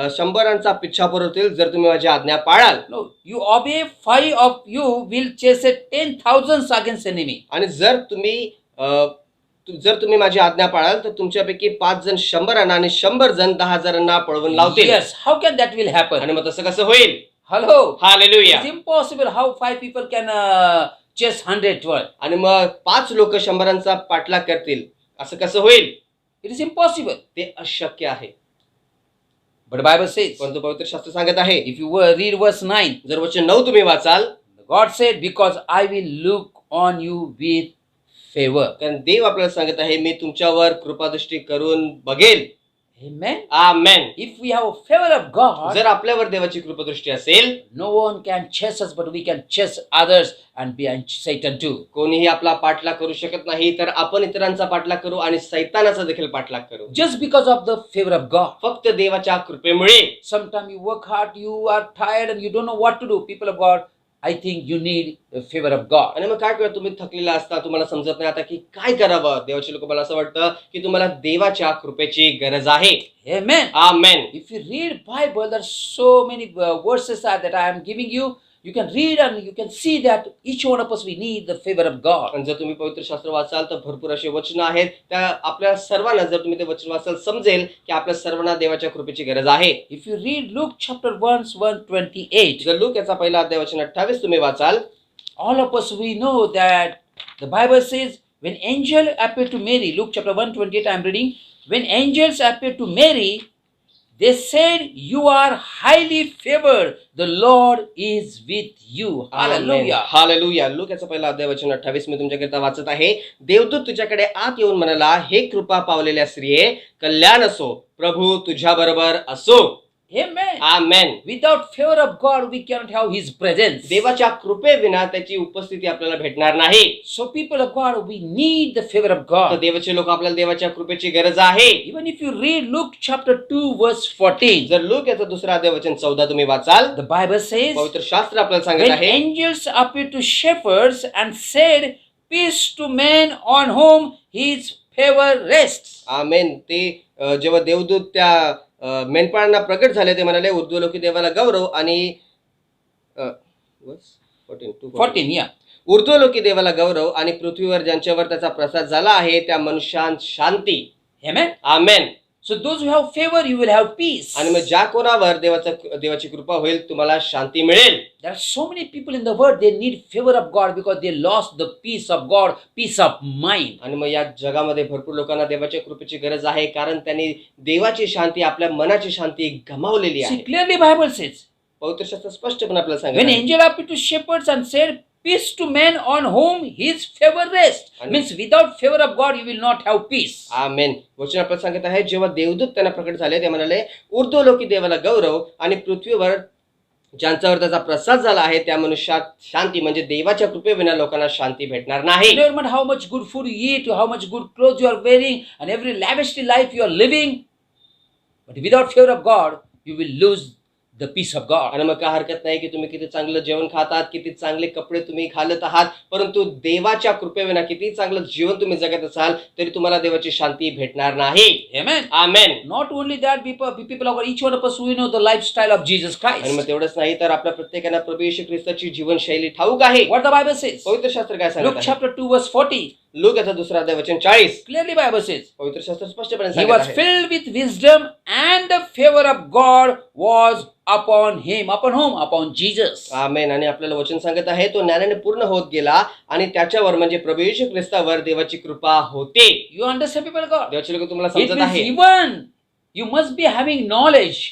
100रांचा पिच्छा पुरवतील जर तुम्ही माझी आज्ञा पाळाल. No, you obey, 5 of you will chase 10,000 against enemy. आणि जर तुम्ही माझी आज्ञा पाळाल तर तुमच्यापैकी 5 जण 100रांना आणि 100 जण 10,000रांना पळवून लावतील. Yes, how can that will happen? आणि मग तसं कसं होईल? Hello. Hallelujah. It's impossible. How 5 people can chase 100? आणि मग 5 लोक 100रांचा पाठलाग करतील, असं कसं होईल? It is impossible. ते अशक्य आहे. But the Bible says, परंतु पवित्र शास्त्र सांगत आहे, if you read verse 9, जर वचन 9 तुम्ही वाचाल, God said, because I will look on you with favor. कारण देव आपल्याला सांगत आहे, मी तुमच्यावर कृपादृष्टी करून बघेल. Amen. Amen. If we have a favor of God, जर आपल्यावर देवाची कृपादृष्टी असेल, no one can chase us, but we can chase others and behind Satan too. कोणीही आपला पाठलाग करू शकत नाही, तर आपण इतरांचा पाठलाग करू आणि सैतानाचा देखील पाठलाग करू. Just because of the favor of God. फक्त देवाच्या कृपेमुळे. Sometimes you work hard, you are tired and you don't know what to do. People of God, I think you need a favor of God. आणि मग काय करा, तुम्ही थकलेला असता, तुम्हाला समजत नाही आता की काय करावं. देवाचे लोक, मला असं वाटतं की तुम्हाला देवाच्या कृपेची गरज आहे. Amen. Amen. If you read Bible, there are so many verses that I am giving you. You can read and you can see that each one of us, we need the favor of God. आणि जर तुम्ही पवित्र शास्त्र वाचाल तर भरपूर असे वचन आहेत, त्या आपल्या सर्वांना, जर तुम्ही ते वचन वाचाल, समजेल की आपल्या सर्वांना देवाच्या कृपेची गरज आहे. If you read Luke chapter 1:28, जर लूक याचा पहिला अध्याय वचन 28 तुम्ही वाचाल, all of us, we know that the Bible says when angel appeared to Mary, Luke chapter 1:28 I am reading, when angels appeared to Mary, they said, you are highly favored, the Lord is with you. Hallelujah. Hallelujah. Look याचा पहिला अध्याय वचन 28 मी तुमच्याकरिता वाचत आहे. देवदूत तुझ्याकडे आत येऊन म्हणाला, हे कृपा पावलेल्या स्त्रिये, कल्याण असो, प्रभू तुझ्या बरोबर असो. Amen. Amen. Without favor of God, we cannot have His presence. देवाच्या कृपेविना त्याची उपस्थिती आपल्याला भेटणार नाही. So, people of God, we need the favor of तर God. देवाचे लोक, आपल्याला देवाच्या कृपेची गरज आहे. Even if you read Luke chapter 2, verse 14, जर लूक याचं दुसरं अध्याय वचन 14 तुम्ही वाचाल, the Bible says, पवित्र शास्त्र आपल्याला सांगत when आहे, angels appeared to shepherds and said, peace to men on whom His favor rests. आमेन. ते जेव्हा देवदूत त्या मेंढपाळांना प्रकट झाले, ते म्हणाले, ऊर्ध्वलोकी देवाला गौरव आणि 14, yeah. ऊर्ध्वलोकी देवाला गौरव आणि पृथ्वीवर ज्यांच्यावर त्याचा प्रसाद झाला आहे त्या मनुष्यांत शांती. Amen. Amen. So, those who have favor, you will have peace. आणि मग ज्या कोणावर देवाची कृपा होईल, तुम्हाला शांती मिळेल. There are so many people in the world, they need favor of God because they lost the peace of God, peace of mind. आणि मग या जगामध्ये भरपूर लोकांना देवाच्या कृपेची गरज आहे, कारण त्यांनी देवाची शांती, आपल्या मनाची शांती गमावलेली See, आहे. clearly Bible says, पवित्र शास्त्र स्पष्टपणे आपल्याला when सांगितलं, angel appeared to shepherds and said, peace to men on whom His favor rests. Means without favor of God, you will not have peace. आमेन. वचन आपल्याला सांगत आहे, जेव्हा देवदूत त्यांना प्रकट झाले, ते म्हणाले, ऊर्ध्वलोकी देवाला गौरव आणि पृथ्वीवर ज्यांच्यावर त्याचा प्रसाद झाला आहे त्या मनुष्यात शांती. म्हणजे देवाच्या कृपेविना लोकांना शांती भेटणार नाही. No matter how much good food you eat, how much good clothes you are wearing, and every lavishly life you are living, but without fear of God, you will lose the peace of God. आणि मग काय हरकत नाही की तुम्ही किती चांगलं जेवण खातात, किती चांगले कपडे तुम्ही घालत आहात, परंतु देवाच्या कृपेविना किती चांगलं जीवन तुम्ही जगत असाल तरी तुम्हाला देवाची शांती भेटणार नाही. Amen. Amen. Not only that, people of each one of us, we know the lifestyle of Jesus आणि Christ. मग तेवढंच नाही तर आपल्या प्रत्येकाला प्रभू येशू ख्रिस्ताची जीवनशैली ठाऊक आहे. What the Bible says, पवित्र शास्त्र काय Luke सांगत आहे? chapter 2, verse 40. लूक याचा दुसरा अध्याय वचन 40. Clearly Bible says, पवित्र शास्त्र स्पष्टपणे he सांगत was आहे, filled with wisdom and the favor of God was upon him. Upon whom? Upon Jesus. आमेन. आणि आपल्याला वचन सांगत आहे, तो ज्ञानाने पूर्ण होत गेला आणि त्याच्यावर म्हणजे प्रभू येशू ख्रिस्तावर देवाची कृपा होते. You understand, people of God? देवाचे लोक तुम्हाला It समजत means आहे. even you must be having knowledge,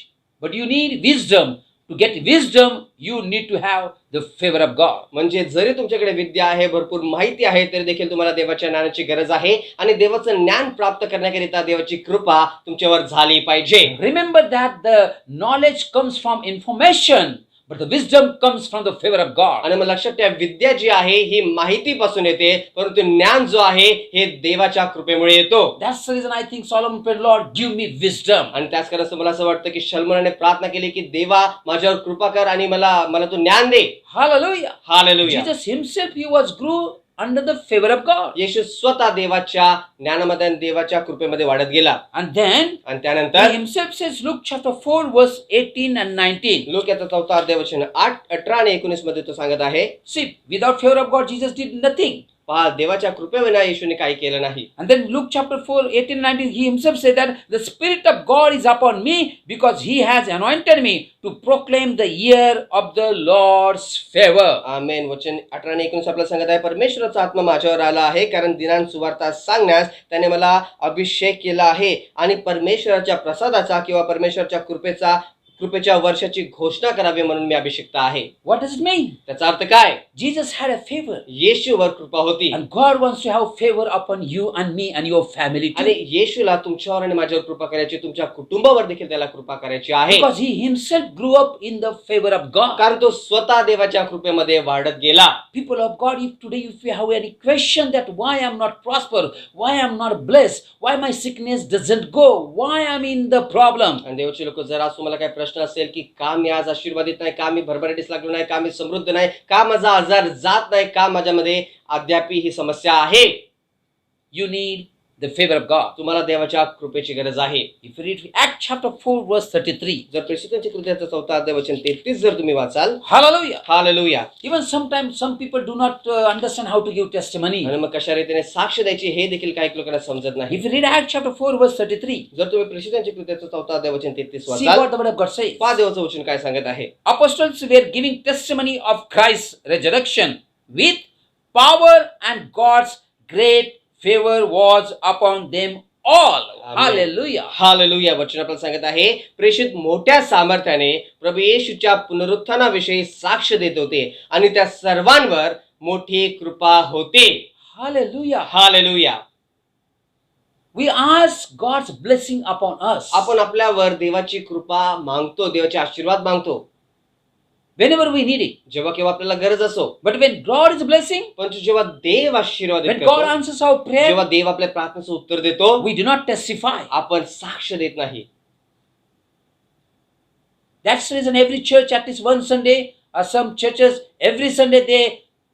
but you need wisdom. To get wisdom, you need to have the favor of God. म्हणजे जरी तुमच्याकडे विद्या आहे, भरपूर माहिती आहे, तरी देखील तुम्हाला देवाच्या ज्ञानाची गरज आहे आणि देवाचं ज्ञान प्राप्त करण्याकरिता देवाची कृपा तुमच्यावर झाली पाहिजे. Remember that the knowledge comes from information, but the wisdom comes from the favor of God. आणि मग लक्षात ठेवा, विद्या जी आहे ही माहितीपासून येते, परंतु ज्ञान जो आहे हे देवाच्या कृपेमुळे येतो. That's the reason I think Solomon prayed, Lord, give me wisdom. आणि त्याच कारण मला असं वाटतं की शल्मोनाने प्रार्थना केली की देवा माझ्यावर कृपा कर आणि मला तू ज्ञान दे. Hallelujah. Hallelujah. Jesus himself, he was grew under the favor of God. येशू स्वतः देवाच्या ज्ञानामध्ये आणि देवाच्या कृपेमध्ये वाढत गेला. And then आणि he त्यानंतर himself says, Luke chapter 4, verse 18 and 19. लोक याचा चौथा अध्याय वचन 8, 18 आणि 19 मध्ये तो सांगत आहे, See, without favor of God, Jesus did nothing. पहा, देवाच्या कृपेविना येशूने काही केलं नाही. And then Luke chapter 4, 18, 19, he himself said that the Spirit of God is upon me because he has anointed me to proclaim the year of the Lord's favor. आमेन. वचन 18 आणि 19 आपल्याला सांगत आहे, परमेश्वराचा आत्मा माझ्यावर आला आहे कारण दिनांत सुवार्ता सांगण्यास त्याने मला अभिषेक केला आहे आणि परमेश्वराच्या प्रसादाचा किंवा परमेश्वराच्या कृपेच्या वर्षाची घोषणा करावी म्हणून मी अभिषिक्त आहे. What does it mean? त्याचा अर्थ काय? Jesus had a favor. येशूवर कृपा होती And God wants to have favor upon you and me and your family आणि too. येशूला तुमच्यावर आणि माझ्यावर कृपा करायची, तुमच्या कुटुंबावर देखील त्याला कृपा करायची आहे. Because he himself grew up in the favor of God. कारण तो स्वतः देवाच्या कृपेमध्ये वाढत गेला. People of God, if today if you have any question that why I'm not prosper, why I'm not blessed, why my sickness doesn't go, why I'm in the problem. आणि देवाचे लोक, जर आज तुम्हाला काही प्रश्न असेल की का मी आज आशीर्वादित नाही, का मी भरभराटीस लागलो नाही, का मी समृद्ध नाही, का माझा आजार जात नाही, का माझ्यामध्ये अद्यापही ही समस्या आहे, You need the favor of God. तुम्हाला देवाच्या कृपेची गरज आहे. If you read Acts chapter 4, verse 33. जर प्रेषितांच्या कृत्याचा चौथा अध्याय वचन 33 जर तुम्ही वाचाल, Hallelujah. Hallelujah. Even sometimes some people do not understand how to give testimony. आणि मग कशा रीतीने साक्ष द्यायची हे देखील काही लोकांना समजत नाही. If you read Acts chapter 4, verse 33, जर तुम्ही प्रेषितांच्या कृत्याचा चौथा अध्याय वचन 33 see वाचाल, what the word of God says. पहा देवाचं वचन काय सांगत आहे. Apostles were giving testimony of Christ's resurrection with power and God's great favor was upon them all. Amen. Hallelujah. Hallelujah. वचन आपल्याला सांगत आहे, प्रेषित मोठ्या सामर्थ्याने प्रभू येशूच्या पुनरुत्थानाविषयी साक्ष देत होते आणि त्या सर्वांवर मोठी कृपा होते. Hallelujah. Hallelujah. We ask God's blessing upon us. आपण आपल्यावर देवाची कृपा मागतो, देवाचे आशीर्वाद मागतो Whenever we need it. जेव्हा केव्हा आपल्याला गरज असो. But when God is blessing, परंतु जेव्हा देव आशीर्वाद when करतो, God answers our prayer, जेव्हा देव आपल्या प्रार्थनेचं उत्तर देतो, we do not testify. आपण साक्ष देत नाही. That's the reason every church, at least one Sunday, or some churches, every Sunday they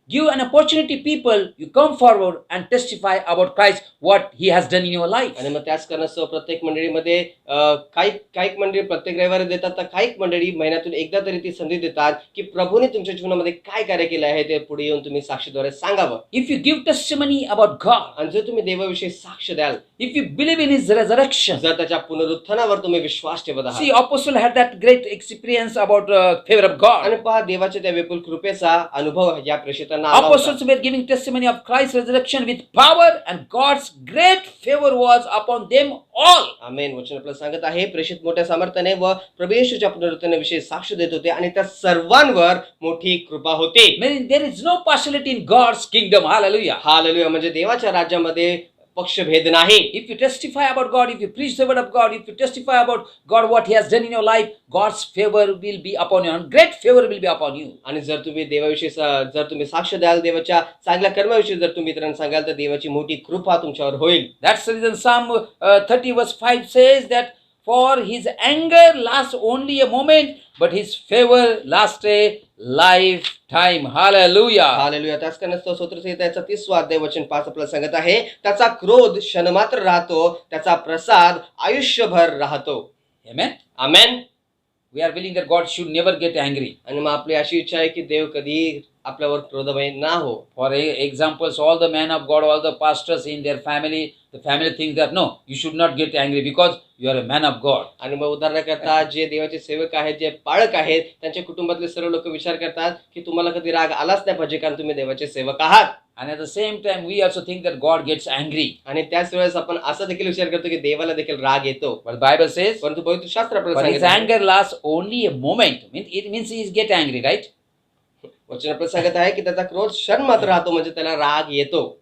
give an opportunity people, you come forward and testify about Christ, what He has done in your life. आणि मग त्याच कारणास्तव प्रत्येक मंडळीमध्ये काही मंडळी प्रत्येक रविवारी देतात, तर काही मंडळी महिन्यातून एकदा तरी ती संधी देतात की प्रभूने तुमच्या जीवनामध्ये काय कार्य केले आहे ते पुढे येऊन तुम्ही साक्षीद्वारे सांगावं. If you give testimony about God, आणि जर तुम्ही देवाविषयी साक्ष द्याल, if you believe in His resurrection, जर त्याच्या पुनरुत्थानावर तुम्ही विश्वास ठेवत आहात. see, Apostle had that great experience about favor of God. आणि पहा देवाच्या त्या विपुल कृपेचा अनुभव या प्रेषितांना आला होता. Apostles were giving testimony of Christ's resurrection with power, and God's great favor was upon them all. आमेन. वचन आपल्याला सांगत आहे प्रेषित मोठ्या सामर्थ्याने व प्रभू येशूच्या पुनरुत्थानाविषयी साक्ष देत होते आणि त्या सर्वांवर मोठी कृपा होती. Meaning there is no partiality in God's kingdom. Hallelujah. Hallelujah. म्हणजे देवाच्या राज्यामध्ये पक्षभेद नाही. If you testify about God, if you preach the word of God, if you testify about God, what He has done in your life, God's favor will be upon you, and great favor will be upon you. आणि जर तुम्ही देवाविषयी जर तुम्ही साक्ष द्याल, देवाच्या चांगल्या कर्माविषयी जर तुम्ही इतरांना सांगाल, तर देवाची मोठी कृपा तुमच्यावर होईल. That's the reason Psalm 30 verse 5 says that for His anger lasts only a moment, but His favor lasts a lifetime. Hallelujah. Hallelujah. त्याच कारणास्तव स्तोत्रसंहितेचा 30वा अध्याय वचन 5 आपल्याला सांगत आहे, त्याचा क्रोध क्षणमात्र राहतो, त्याचा प्रसाद आयुष्यभर राहतो. Amen. Amen. We are willing that God should never get angry. आणि मग आपली अशी इच्छा आहे की देव कधी आपल्यावर क्रोधमय ना हो. For examples, all the men of God, all the pastors in their family, the family thinks that no, you should not get angry because you are a man of God. आणि मग उदाहरणाकरता जे देवाचे सेवक आहेत, जे पाळक आहेत, त्यांच्या कुटुंबातले सर्व लोक विचार करतात की तुम्हाला कधी राग आलाच नाही पाहिजे, कारण तुम्ही देवाचे सेवक आहात. And at the same time, we also think that God gets angry. आणि त्याच वेळेस आपण असा देखील विचार करतो की देवाला देखील राग येतो. But the Bible says, परंतु पवित्र शास्त्र आपल्याला but His सांगत आहे, anger lasts only a moment. It means He is get angry, right? वचन आपल्याला सांगत आहे की त्याचा क्रोध क्षण मात्र राहतो, म्हणजे त्याला राग येतो.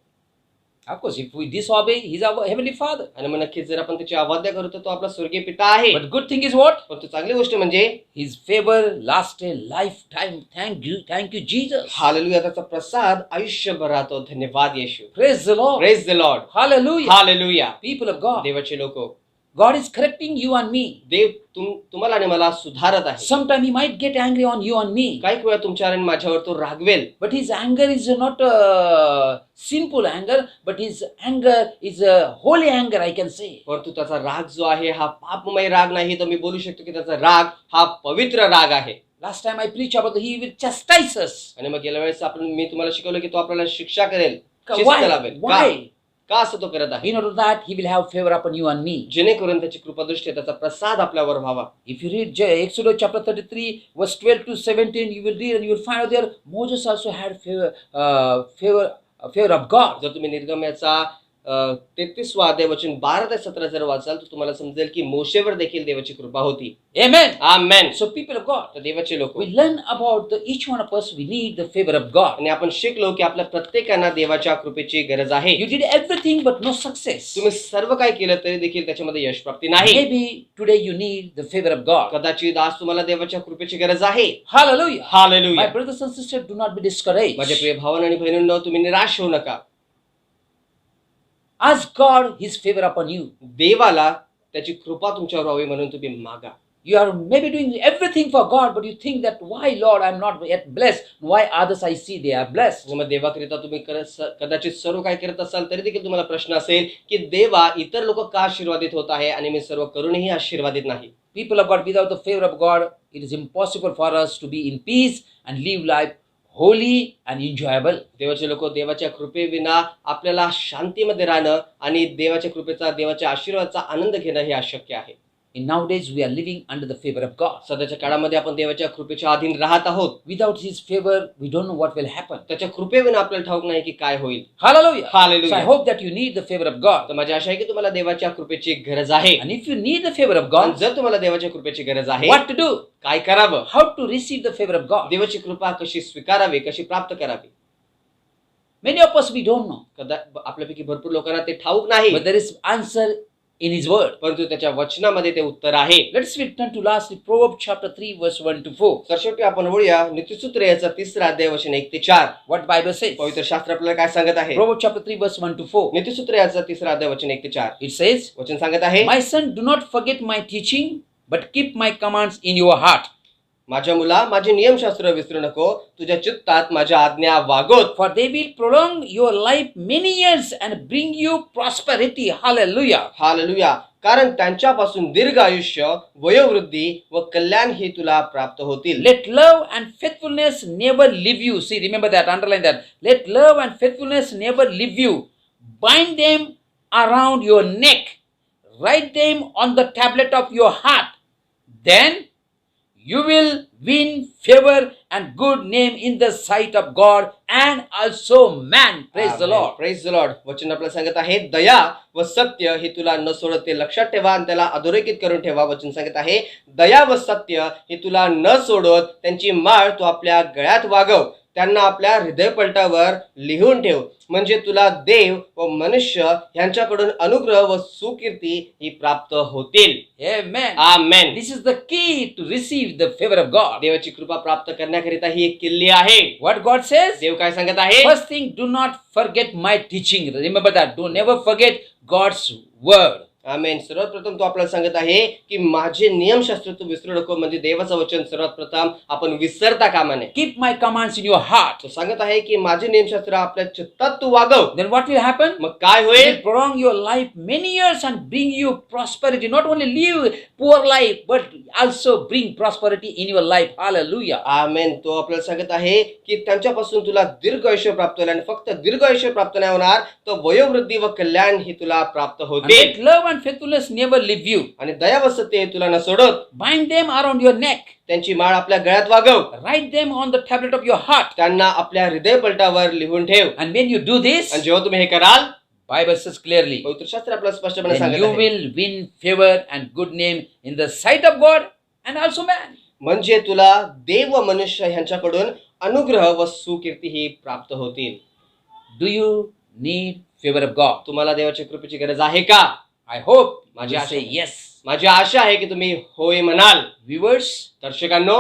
Of course, if we disobey, He's our heavenly Father. आणि मग नक्कीच जर आपण त्याची अवज्ञा करू तर तो आपला स्वर्गीय पिता आहे. But good thing is what? परंतु चांगली गोष्ट म्हणजे His favor lasts a lifetime. Thank you, Jesus. Hallelujah. त्याचा प्रसाद आयुष्यभर राहतो. धन्यवाद येशू. Praise the Lord. Praise the Lord. Hallelujah. Hallelujah. People of God, देवाचे लोक, God is correcting you and me. देव तुम्हाला आणि मला सुधारत आहे. Sometime He might get angry on you and me. काही वेळा तुमच्यावर आणि माझ्यावर तो रागवेल. But His anger is not sinful anger, but His anger is a holy anger, I can say. परंतु त्याचा राग जो आहे हा पापमय राग नाही, तर मी बोलू शकतो की त्याचा राग हा पवित्र राग आहे. Last time I preached about He will chastise us. आणि मग गेल्या वेळेस मी तुम्हाला शिकवलं की तो आपल्याला शिक्षा करेल, शिस्त Why? लावेल. Why? का असं तो करत आहे? In order that He will have favor upon you and me. जेणेकरून त्याची कृपादृष्टी, त्याचा प्रसाद आपल्यावर व्हावा. If you read Exodus chapter 33, verse 12 to 17, you will read and you will find out there Moses also had favor of God. जर तुम्ही निर्गमयाचा 33वा अध्याय वचन 12 ते 17 जर वाचाल तर तुम्हाला समजेल की मोशेवर देखील देवाची कृपा होती. Amen. Amen. So people of God, तर देवाचे लोक, we learn about each one of us, we need the favor of God. आणि आपण शिकलो की आपल्या प्रत्येकांना देवाच्या कृपेची गरज आहे. You did everything but no success. तुम्ही सर्व काही केलं तरी देखील त्याच्यामध्ये यश प्राप्ती नाही. Maybe today you need the favor of God. कदाचित आज तुम्हाला देवाच्या कृपेची गरज आहे. Hallelujah. My hallelujah. brothers and sisters, do not be discouraged. माझे प्रिय भावांनो आणि बहिणींनो, तुम्ही निराश होऊ नका. Ask God His favor upon you. देवाला त्याची कृपा तुमच्यावर व्हावी म्हणून तुम्ही मागा. You are maybe doing everything for God, but you think that why Lord I'm not yet blessed? Why others I see they are blessed? आणि मग देवाकरिता तुम्ही कदाचित सर्व काय करत असाल तरी देखील तुम्हाला प्रश्न असेल की देवा इतर लोक का आशीर्वादित होत आहे आणि मी सर्व करूनही आशीर्वादित नाही. People of God, without the favor of God, it is impossible for us to be in peace and live life holy and enjoyable. देवाचे लोक, देवाच्या कृपेविना आपल्याला शांतीमध्ये राहणं आणि देवाच्या कृपेचा, देवाच्या आशीर्वादाचा आनंद घेणं हे अशक्य आहे. In nowadays we are living under the favor of God. सध्याच्या काळामध्ये आपण देवाच्या कृपेच्या अधीन राहत आहोत. Without His favor, we don't know what will happen. त्याच्या कृपेविना आपल्याला ठाऊक नाही की काय होईल. Hallelujah. So I hallelujah. hope that you need the favor of God. तर माझी आशा आहे की तुम्हाला देवाच्या कृपेची गरज आहे. And if you need the favor of आणि God, जर तुम्हाला देवाच्या कृपेची गरज आहे, what to do? काय करावं? How to receive the favor of God? देवाची कृपा कशी स्वीकारावी, कशी प्राप्त करावी? Many of us, we don't know. आपल्यापैकी भरपूर लोकांना ते ठाऊक नाही, But there is answer in His Word. परंतु त्याच्या वचनामध्ये ते उत्तर आहे. Let's return to lastly Proverbs chapter 3 verse 1 to 4. तर शेवटी आपण वळूया नीतिसूत्र याचा 3रा अध्याय वचन 1 ते 4. What Bible says? पवित्र शास्त्र आपल्याला काय सांगत आहे? Proverbs chapter 3 verse 1 to 4. नीतिसूत्र याचा 3रा अध्याय वचन 1 ते 4. It says, वचन सांगत आहे, My son, do not forget my teaching, but keep my commands in your heart. माझ्या मुला माझे नियमशास्त्र विसरू नको, तुझ्या चित्तात माझ्या आज्ञा वागोत. For they will prolong your life many years and bring you prosperity. Hallelujah. Hallelujah. कारण त्यांच्यापासून दीर्घ आयुष्य, वयोवृद्धी व कल्याण हे तुला प्राप्त होतील. Let love and faithfulness never leave you. See, remember that, underline that. Let love and faithfulness never leave you. Bind them around your neck. Write them on the tablet of your heart. Then you will win favor and good name in the sight of God and also man. Praise the Lord. Praise the Lord. वचन आपल्याला सांगत आहे, दया व सत्य हे तुला न सोडत ते लक्षात ठेवा आणि त्याला अधोरेखित करून ठेवा. वचन सांगत आहे, दया व सत्य हे तुला न सोडत त्यांची माळ तू आपल्या गळ्यात वागव, त्यांना आपल्या हृदयपटलावर लिहून ठेव, म्हणजे तुला देव व मनुष्य यांच्याकडून अनुग्रह व सुकीर्ती ही प्राप्त होतील. Amen. Amen. This is the key to receive the favor of God. देवाची कृपा प्राप्त करण्याकरिता ही एक किल्ली आहे. What God says? देव काय सांगत आहे? First thing, do not forget my teaching. Remember that. Do never forget God's word. आमेन. सर्वात प्रथम तो आपल्याला सांगत आहे की माझे नियमशास्त्र तू विसरू नको, म्हणजे देवाचं वचन सर्वात प्रथम आपण विसरता कामा नये. Keep my commands in your heart. तो सांगत आहे की माझे नियमशास्त्र आपल्या चित्तात तू वागव. Then what will happen? मग काय It होईल? will prolong your life many years and bring you prosperity. Not only live poor life, but also bring prosperity in your life. Hallelujah. आमेन. तो आपल्याला सांगत आहे की त्यांच्यापासून तुला दीर्घ आयुष्य प्राप्त होईल, आणि फक्त दीर्घ आयुष्य प्राप्त नाही होणार, तर वयोवृद्धी व कल्याण ही तुला प्राप्त And होतील. let love and faithfulness never leave you. आणि दया व सत्य हे तुला न सोडत Bind them around your neck. त्यांची माळ आपल्या गळ्यात वागव, Write them on the tablet of your heart. त्यांना आपल्या हृदयपटलावर लिहून ठेव. And when you do this, आणि जेव्हा तुम्ही हे कराल, Bible says clearly, पवित्र शास्त्र आपल्याला स्पष्टपणे then सांगत you आहे, will win favor and good name in the sight of God and also man. म्हणजे तुला देव व मनुष्य यांच्याकडून अनुग्रह व सुकीर्ती ही प्राप्त होतील. Do you need favor of God? तुम्हाला देवाच्या कृपेची गरज आहे का? I hope माझी you आशा say आहे. yes. माझी आशा आहे की तुम्ही होय म्हणाल. Viewers, दर्शकांनो,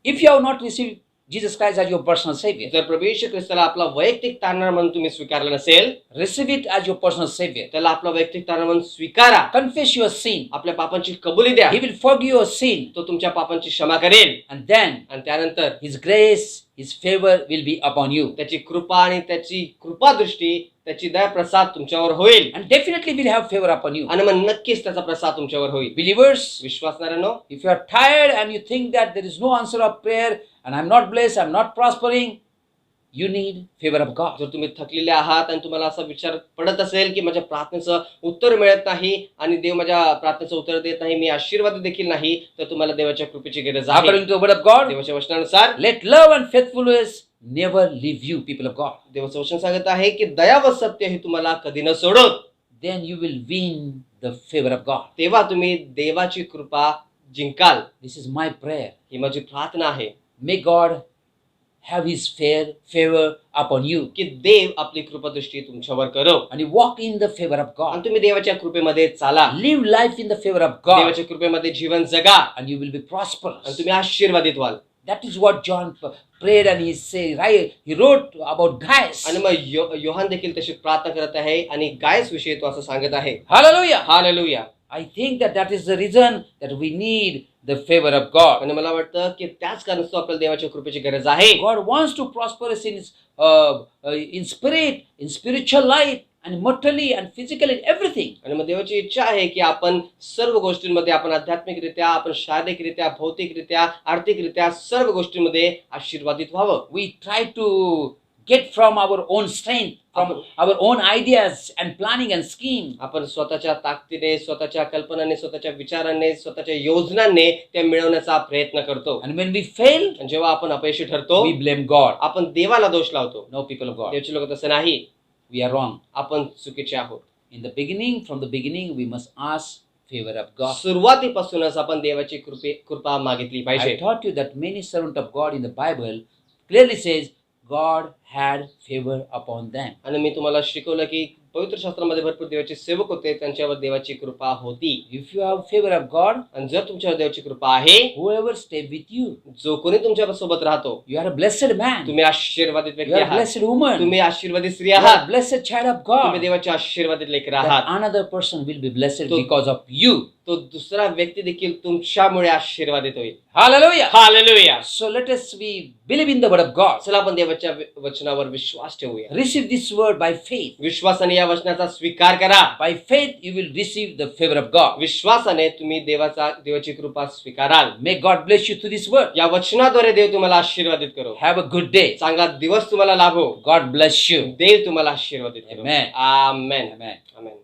if you have not received Jesus Christ as your personal Savior, जर प्रभू येशू ख्रिस्ताला आपला वैयक्तिक तारणहार म्हणून तुम्ही स्वीकारलं नसेल, receive it as your personal Savior. त्याला आपला वैयक्तिक तारणहार म्हणून स्वीकारा. Confess your sin. आपल्या पापांची कबुली द्या. He will forgive your sin. तो तुमच्या पापांची क्षमा करेल, And then आणि त्यानंतर His grace, His favor will be upon you. त्याची कृपा आणि त्याची कृपादृष्टी, त्याची दया प्रसाद तुमच्यावर होईल, And definitely will have favor upon you. आणि मग नक्कीच त्याचा प्रसाद तुमच्यावर होईल. Believers, विश्वासणाऱ्यांनो, if you are tired and you think that there is no answer of prayer and I'm not blessed, I'm not prospering, you need favor of God. जर तुम्ही थकलेले आहात आणि तुम्हाला असा विचार पडत असेल की माझ्या प्रार्थनेचं उत्तर मिळत नाही आणि देव माझ्या प्रार्थनेचं उत्तर देत नाही, मी आशीर्वाद देखील नाही, तर तुम्हाला देवाच्या कृपेची गरज आहे. According to the word of God, देवाच्या वचनानुसार let love and faithfulness never leave you, people of God. देवाचं वचन सांगत आहे की दया व सत्य हे तुम्हाला कधी न सोडत. Then you will win the favor of God. तेव्हा तुम्ही देवाची कृपा जिंकाल. This is my prayer. ही माझी प्रार्थना आहे May God have His favor upon you की देव आपली कृपादृष्टी तुमच्यावर करो, and you walk in the favor of आणि God. तुम्ही देवाच्या कृपेमध्ये चाला. Live life in the favor of God देवाच्या कृपेमध्ये जीवन जगा, and you will be आणि prosperous. तुम्ही आशीर्वादित व्हाल. That is what John prayed and he said, right? He wrote about Gaius. आणि मग योहान देखील तशी प्रार्थना करत आहे आणि गायस विषयी तो असं सांगत आहे. Hallelujah. Hallelujah. I think that is the reason that we need the favor of God. आणि मला वाटतं की त्याच कारणास्तव आपल्याला देवाच्या कृपेची गरज आहे. God wants to prosper us in spirit, in spiritual life, and morally and physically, everything. आणि मग देवाची इच्छा आहे की आपण सर्व गोष्टींमध्ये, आपण आध्यात्मिकरित्या, आपण शारीरिकरित्या, भौतिकरित्या, आर्थिकरित्या सर्व गोष्टींमध्ये आशीर्वादित व्हावं. We try to get from our own strength, from our own ideas and planning and scheme. आपण स्वतःच्या ताकदीने, स्वतःच्या कल्पनाने, स्वतःच्या विचारांनी, स्वतःच्या योजनांनी ते मिळवण्याचा प्रयत्न करतो. And when we fail, आणि जेव्हा आपण अपयशी ठरतो, we blame God. आपण देवाला दोष लावतो. No, people of God, देवचे लोक तसं नाही. we are wrong. आपण चुकीचे आहोत. In the beginning, from the beginning, we must ask favor of God. सुरुवातीपासूनच आपण देवाची कृपा मागितली I पाहिजे. taught you that many servants of God in the Bible clearly says God had favor upon them. आणि मी तुम्हाला शिकवलं की पवित्र शास्त्रामध्ये भरपूर देवाचे सेवक होते, त्यांच्यावर देवाची कृपा होती. If you have favor of God, आणि जर तुमच्यावर देवाची कृपा आहे, whoever stay with you, जो कोणी तुमच्या सोबत राहतो, you are a blessed man. तुम्ही आशीर्वादित You व्यक्ती are a आहात, blessed woman. तुम्ही आशीर्वादित स्त्री You are a आहात, blessed child of तुम्ही God. देवाच्या आशीर्वादित लेकर That आहात. another person will be blessed तो- because of you. तो दुसरा व्यक्ती देखील तुमच्यामुळे आशीर्वादित होईल. Hallelujah. Hallelujah. So let us believe in the word of God. चला आपण देवाच्या वचनावर विश्वास ठेवूया. Receive this word by faith. विश्वासाने या वचनाचा स्वीकार करा. By faith you will receive the favor of God. विश्वासाने तुम्ही देवाची कृपा स्वीकाराल. May God bless you through this word. या वचनाद्वारे देव तुम्हाला आशीर्वादित करो. Have a good day. चांगला दिवस तुम्हाला लाभो. God bless you. देव तुम्हाला आशीर्वादित करो. Amen. आमेन. Amen. आमेन.